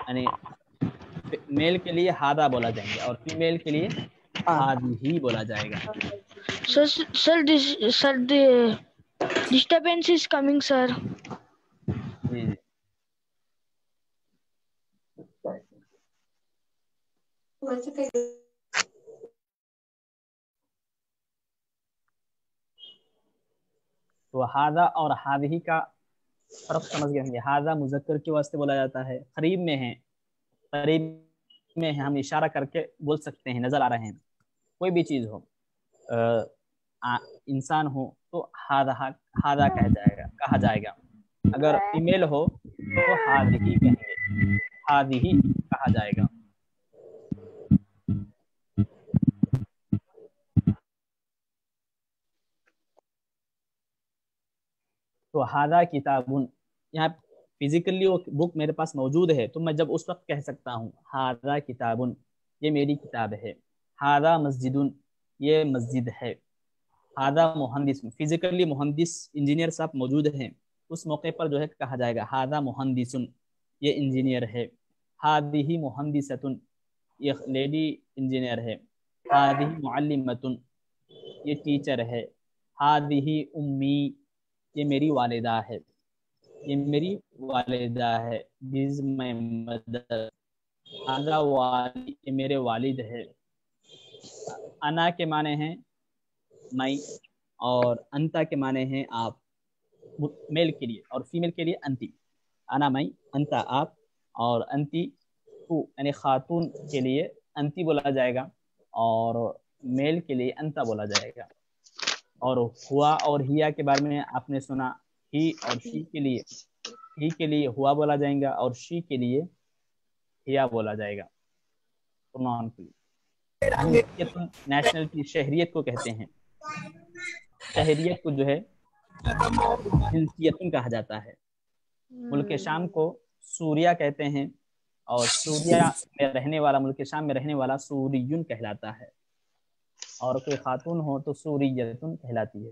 यानी मेल के लिए हादा बोला जाएगा और फीमेल के लिए हादिही बोला जाएगा। Sir disturbance is coming sir. जी तो हादा और हादिही का फर्क समझ गए होंगे। हादा मुज़क्कर के वास्ते बोला जाता है, करीब में है, हम इशारा करके बोल सकते हैं, नजर आ रहे हैं। कोई भी चीज हो, इंसान हो तो हादा कहा जाएगा। अगर फीमेल हो तो हादिही कहेंगे, हादिही कहा जाएगा। तो हादा किताबुन, यहाँ फिजिकली वो बुक मेरे पास मौजूद है तो मैं जब उस वक्त कह सकता हूँ हादा किताबुन, ये मेरी किताब है। हादा मस्जिदुन, ये मस्जिद है। हादा मुहंदिस, फिजिकली मुहंदिस इंजीनियर साहब मौजूद हैं, उस मौके पर जो है कहा जाएगा हादा मुहंदिसुन, ये इंजीनियर है। हादिही मुहंदिसतुन, یہ لیڈی انجینئر ہے. هذه معلمۃ یہ ٹیچر ہے. هذه امی یہ میری والدہ ہے. یہ میری والدہ ہے. This is my mother. هذا والی یہ میرے والد ہے. انا کے معنی ہیں میں اور انتا کے معنی ہیں آپ. میل کے لیے اور فیمیل کے لیے انتی. انا میں، انتا آپ، اور انتی تو یعنی خاتون کے لیے انتی بولا جائے گا اور میل کے لیے انتا بولا جائے گا. اور ہوا اور ہیا کے بارے میں آپ نے سنا، ہی اور شی کے لیے ہوا بولا جائے گا اور شی کے لیے ہیا بولا جائے گا. پروناؤن کے لیے نیشنلٹی شہریت کو کہتے ہیں. شہریت کو جو ہے جنسیتن کہا جاتا ہے. ملک شام کو سوریا کہتے ہیں اور سوریا میں رہنے والا، ملک شام میں رہنے والا سوریون کہلاتا ہے. اور کوئی خاتون ہو تو سوریتن کہلاتی ہے.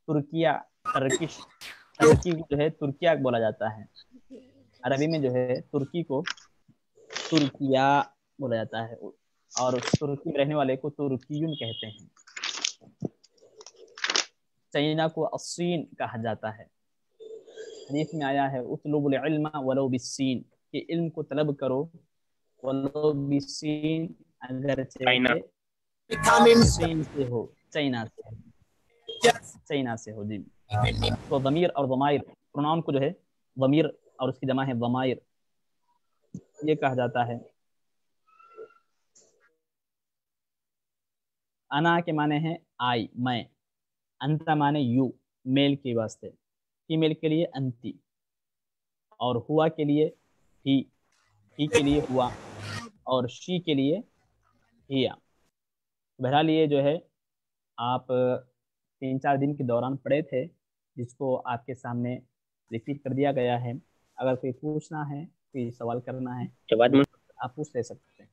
ترکیہ ترکی جو ہے ترکیہ بولا جاتا ہے. عربی میں جو ہے ترکی کو ترکیہ بولا جاتا ہے اور ترکی میں رہنے والے کو ترکیون کہتے ہیں. چائنا کو الصین کہا جاتا ہے. حدیث میں آیا ہے اطلب العلم ولو بالسین کہ علم کو طلب کرو ولو بالسین اگر سین سے ہو، چائنا سے ہو. جی تو ضمیر اور ضمائر پروناؤن کو جو ہے ضمیر اور اس کی جمع ہے ضمائر یہ کہا جاتا ہے. انا کے معنی ہے آئی میں، انتا معنی یو میل کے واسطے، فیمیل کے لیے انتی، اور ہوا کے لیے ہی کے لیے ہوا اور شی کے لیے ہیا. بہرحال یہ جو ہے آپ 3-4 دن کے دوران پڑھے تھے جس کو آپ کے سامنے ریپیٹ کر دیا گیا ہے. اگر کوئی پوچھنا ہے، کوئی سوال کرنا ہے آپ پوچھ لے سکتے ہیں.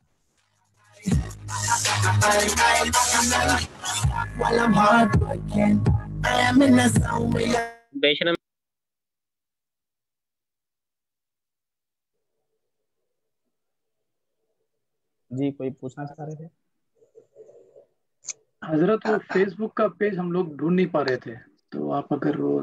جی کوئی پوچھنا چاہ رہے تھے؟ حضرت وہ فیس بک کا پیج ہم لوگ ڈھونڈ نہیں پا رہے تھے، تو آپ اگر وہ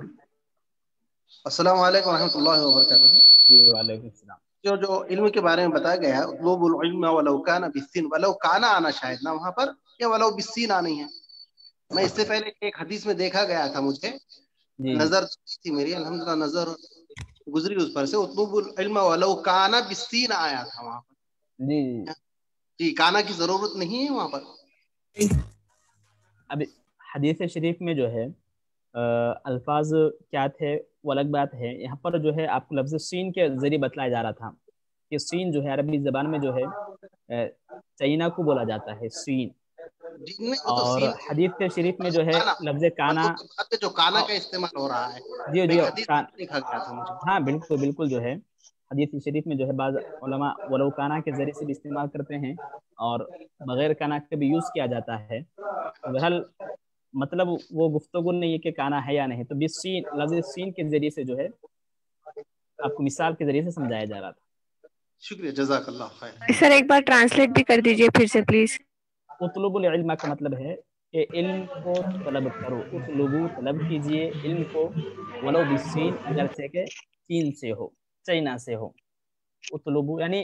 السلام علیکم ورحمۃ اللہ وبرکاتہ. جی وعلیکم السلام. جو علم کے بارے میں بتایا گیا ہے اطلب العلم ولو کان بالسین، ولو کان آنا شاید نہ وہاں پر یا ولو بالسین آنی ہے. میں اس سے پہلے ایک حدیث میں دیکھا گیا تھا، مجھے نظر تھی میری، الحمدللہ نظر گزری اس پر سے، اطلب العلم ولو کان بالسین آیا تھا وہاں پر. جی کانا کی ضرورت نہیں ہے وہاں پر. اب حدیث شریف میں جو ہے الفاظ کیا تھے وہ الگ بات ہے. یہاں پر جو ہے آپ کو لفظ سین کے ذریعے بتلایا جا رہا تھا کہ سین جو ہے عربی زبان میں جو ہے چائنا کو بولا جاتا ہے سین. اور حدیث شریف میں جو ہے لفظ کانا جو کانا کا استعمال ہو رہا ہے. جی ہاں بالکل جو ہے حدیث شریف میں جو ہے بعض علماء ولو کانا کے ذریعے سے بھی استعمال کرتے ہیں اور بغیر کانا کے بھی یوز کیا جاتا ہے. بہرحال مطلب وہ گفتگو نہیں ہے کہ کانا ہے یا نہیں. تو بالسین لفظ سین کے ذریعے سے جو ہے آپ کو مثال کے ذریعے سے سمجھایا جا رہا تھا. شکریہ، جزاک اللہ خیر. سر ایک بار ٹرانسلیٹ بھی کر دیجئے پھر سے پلیز. اطلب العلم کا مطلب ہے کہ علم کو طلب کرو. اطلبو طلب کیجئے علم کو ولو بالسین اگرچہ کہ چین سے ہو، چائنا سے ہو. اطلبو یعنی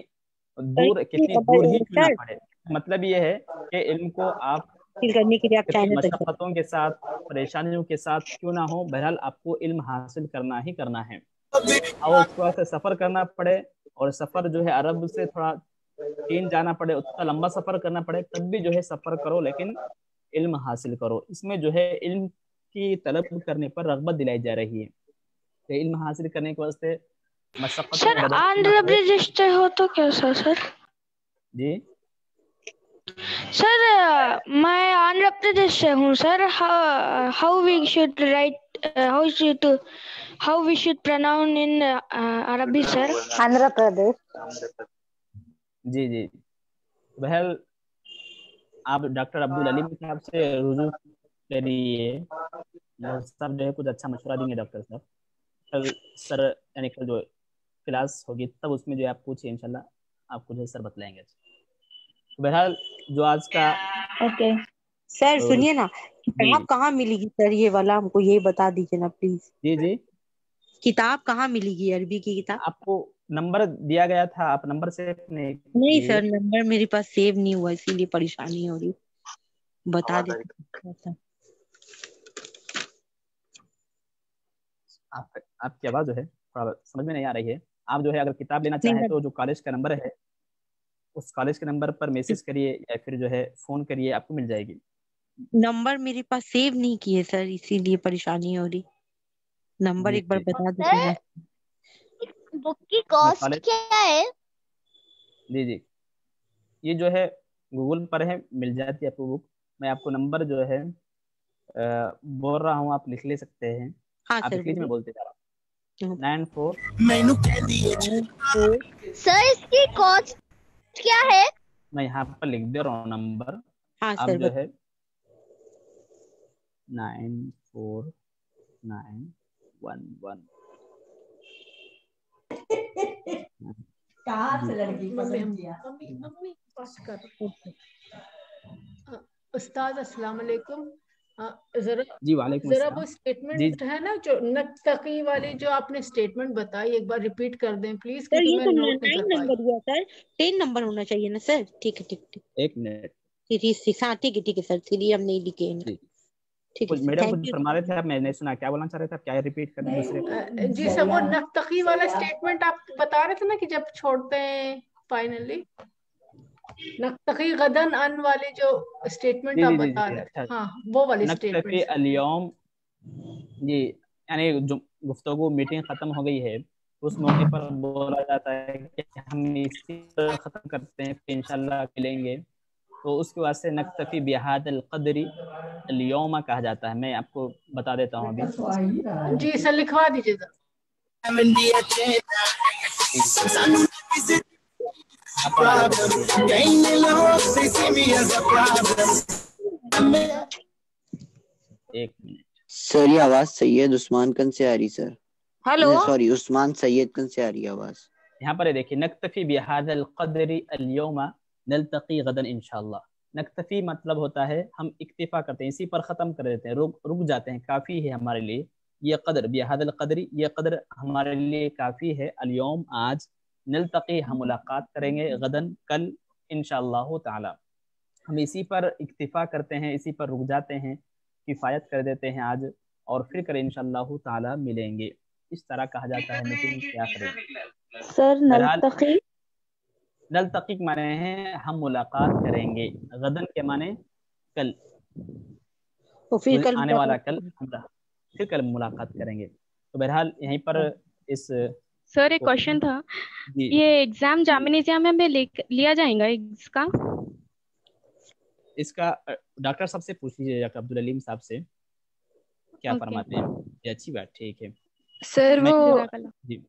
دور کتنی دور ہی کیوں نہ پڑے. مطلب یہ ہے کہ علم کو آپ کرنے کے لیے آپ چائنا مشقتوں کے ساتھ پریشانیوں کے ساتھ کیوں نہ ہو، بہرحال آپ کو علم حاصل کرنا ہی کرنا ہے. اور اس کو ایسے سفر کرنا پڑے اور سفر جو ہے عرب سے تھوڑا چین جانا پڑے، اتنا لمبا سفر کرنا پڑے، تب بھی جو ہے سفر کرو لیکن علم حاصل کرو. اس میں جو ہے علم کی طلب کرنے پر رغبت دلائی جا رہی ہے کہ علم حاصل کرنے کے واسطے مشقت. سر آندھرا پردیش سے ہو تو کیسا سر؟ جی سر میں آندھرا پردیش سے ہوں sir. How we should write how we should pronounce in عربی سر؟ آندھرا پردیش. جی بہرحال آپ ڈاکٹر عبدالعلیم صاحب سے رجوع کریے، سر جو ہے کچھ اچھا مشورہ دیں گے. ڈاکٹر صاحب کل سر یعنی کل جو کلاس ہوگی تب اس میں جو آپ پوچھیے، انشاءاللہ آپ کو جو ہے سر بتلائیں گے. बहरहाल जो आज का ओके सर सुनिए ना, किताब कहाँ मिलेगी सर? ये वाला हमको ये बता दीजिए ना प्लीज। जी जी, किताब कहाँ मिलेगी अरबी की किताब? आपको नंबर दिया गया था, आप नंबर सेव नहीं सर, नंबर मेरे पास सेव नहीं हुआ, इसीलिए परेशानी हो रही। बता दीजिए। आपकी आवाज जो है थोड़ा समझ में नहीं आ रही है। आप जो है अगर किताब लेना चाहें तो जो कॉलेज का नंबर है उस कॉलेज के नंबर पर मैसेज करिए या फिर जो है फोन करिए, आपको मिल जाएगी। नंबर मेरे पास सेव नहीं किए सर, इसीलिए परेशानी हो रही। नंबर एक बार बता दीजिए। बुक की कॉस्ट क्या है? जी जी, ये जो है गूगल पर है, मिल जाती है आपको बुक। मैं आपको नंबर जो है बोल रहा हूँ, आप लिख ले सकते हैं। हाँ आप सर, में बोलते जा रहा हूँ 94। सर इसकी कॉस्ट क्या है? मैं यहाँ पर लिख दे रहा हूँ नंबर। हाँ आप सर, जो है 9491 कहाँ से लड़की पसंद किया? उस्ताद अस्सलाम वालेकुम। जरा जी वालेकुम जरा अस्सलाम। वो स्टेटमेंट है ना जो नक्तकी वाली जो आपने स्टेटमेंट बताई, एक बार रिपीट कर दें प्लीज, सर क्योंकि ये मैं तो नोट नहीं 9 कर पाई। नंबर हुआ सर, 10 नंबर होना चाहिए ना सर। ठीक है ठीक ठीक, एक मिनट। हाँ ठीक है सर, 3 हम नहीं लिखे हैं। ठीक है मैडम थैंक कुछ यू। फरमा रहे थे आप, मैं नहीं सुना, क्या बोलना चाह रहे थे आप? क्या रिपीट करना दूसरे? जी सर, वो नक्तकी वाला स्टेटमेंट आप बता रहे थे ना कि जब छोड़ते हैं फाइनली, नक्तकी गदन अन वाली जो स्टेटमेंट आप बता रहे थे। हाँ वो वाली नक्तफी स्टेटमेंट। अल-यौम, जी यानी जो गुफ्तगू मीटिंग खत्म हो गई है उस मौके पर बोला जाता है कि हम इसी पर खत्म करते हैं, फिर इंशाल्लाह मिलेंगे। तो उसके वास्ते नक्तफी बिहादल क़द्री अल-यौम कहा जाता है। मैं आपको बता देता हूँ अभी। जी सर लिखवा दीजिए सर। एक मिनट सर, ये आवाज सैयद उस्मान कन से आ रही sir. Hello sorry, Usman Syed कन से आ रही है आवाज। यहाँ पर देखिए, नक्तफी बिहादल क़द्री अल-यौम नल्तकी गदन इंशाअल्लाह। नक्तफी मतलब होता है हम इक्तिफा करते हैं, इसी पर ख़त्म कर देते हैं, रुक जाते हैं, काफ़ी है हमारे लिए ये कदर, बिहादल क़द्री, ये कदर हमारे लिए काफ़ी है। अल-यौम आज, नल्तकी हम मुलाकात करेंगे, गदन कल इंशाअल्लाह ताला। हम इसी पर इक्तिफा करते हैं, इसी पर रुक जाते हैं, किफ़ायत कर देते हैं आज, और फिर कर इंशाअल्लाह ताला मिलेंगे। इस तरह कहा जाता है मीटिंग क्या करें। सर नल्तकी, नल्तकी माने हैं हम मुलाकात करेंगे, गदन के माने कल, तो फिर कल आने वाला कल, फिर कल मुलाकात करेंगे। तो बहरहाल यहीं पर इस सर एक क्वेश्चन था, ये एग्जाम जामिनिया में लिया जाएगा इसका? इसका डॉक्टर साहब से पूछ लीजिए, डॉक्टर अब्दुल अलीम साहब से क्या फरमाते हैं। ये अच्छी बात, ठीक है सर। वो जी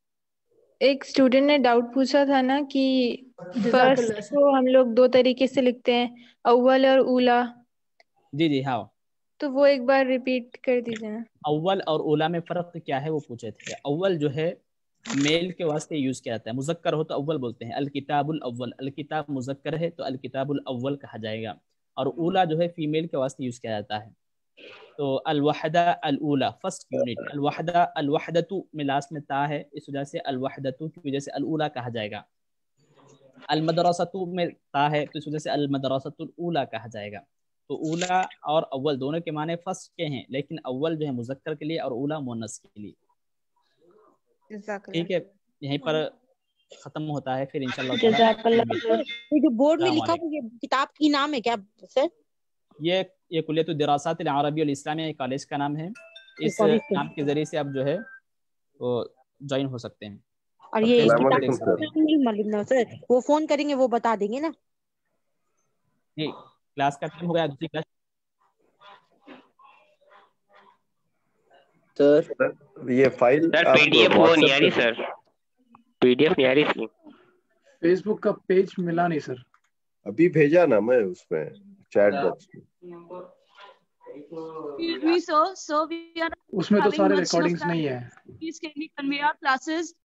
एक स्टूडेंट ने डाउट पूछा था ना कि फर्स्ट को हम लोग 2 तरीके से लिखते हैं, अव्वल और ऊला। जी जी हाँ, तो वो एक बार रिपीट कर दीजिए ना। अव्वल और ऊला में फर्क क्या है वो पूछे थे। अव्वल जो है मेल के वास्ते यूज किया जाता है, मुजक्कर हो तो अव्वल बोलते हैं, अल किताबुल अव्वल, अल किताब मुजक्कर है तो अल किताबुल अव्वल कहा जाएगा। और ऊला जो है फीमेल के वास्ते यूज किया जाता है। तो अल वहदा अल ऊला, फर्स्ट यूनिट, अल वहदा, अल वहदतु में लास्ट में ता है, इस वजह से अल वहदतु की वजह से अल ऊला कहा जाएगा। अल मदरसतु में ता है तो इस वजह से अल मदरसतुल ऊला कहा जाएगा। तो ऊला और अव्वल दोनों के माने फर्स्ट के हैं, लेकिन अव्वल जो है मुजक्कर के लिए और ऊला मुअन्नस के लिए। ठीक है, यहीं पर खत्म होता है, फिर इंशाल्लाह जो बोर्ड में लिखा हुआ ये किताब की नाम है क्या सर? ये कुल्लियतुद दरासात अल अरबी वल इस्लामिया कॉलेज का नाम है। इस नाम के जरिए से आप जो है वो ज्वाइन हो सकते हैं। और ये नहीं मालूम ना सर, वो फोन करेंगे वो बता देंगे ना। नहीं, क्लास का टाइम हो गया, दूसरी क्लास। सर ये फाइल पीडीएफ वो नहीं आ रही सर, पीडीएफ नहीं आ रही इसकी। फेसबुक का पेज मिला नहीं सर, अभी भेजा ना मैं उसमें चैट बॉक्स में। उसमें तो सारे रिकॉर्डिंग्स नहीं है। Please can we convey our classes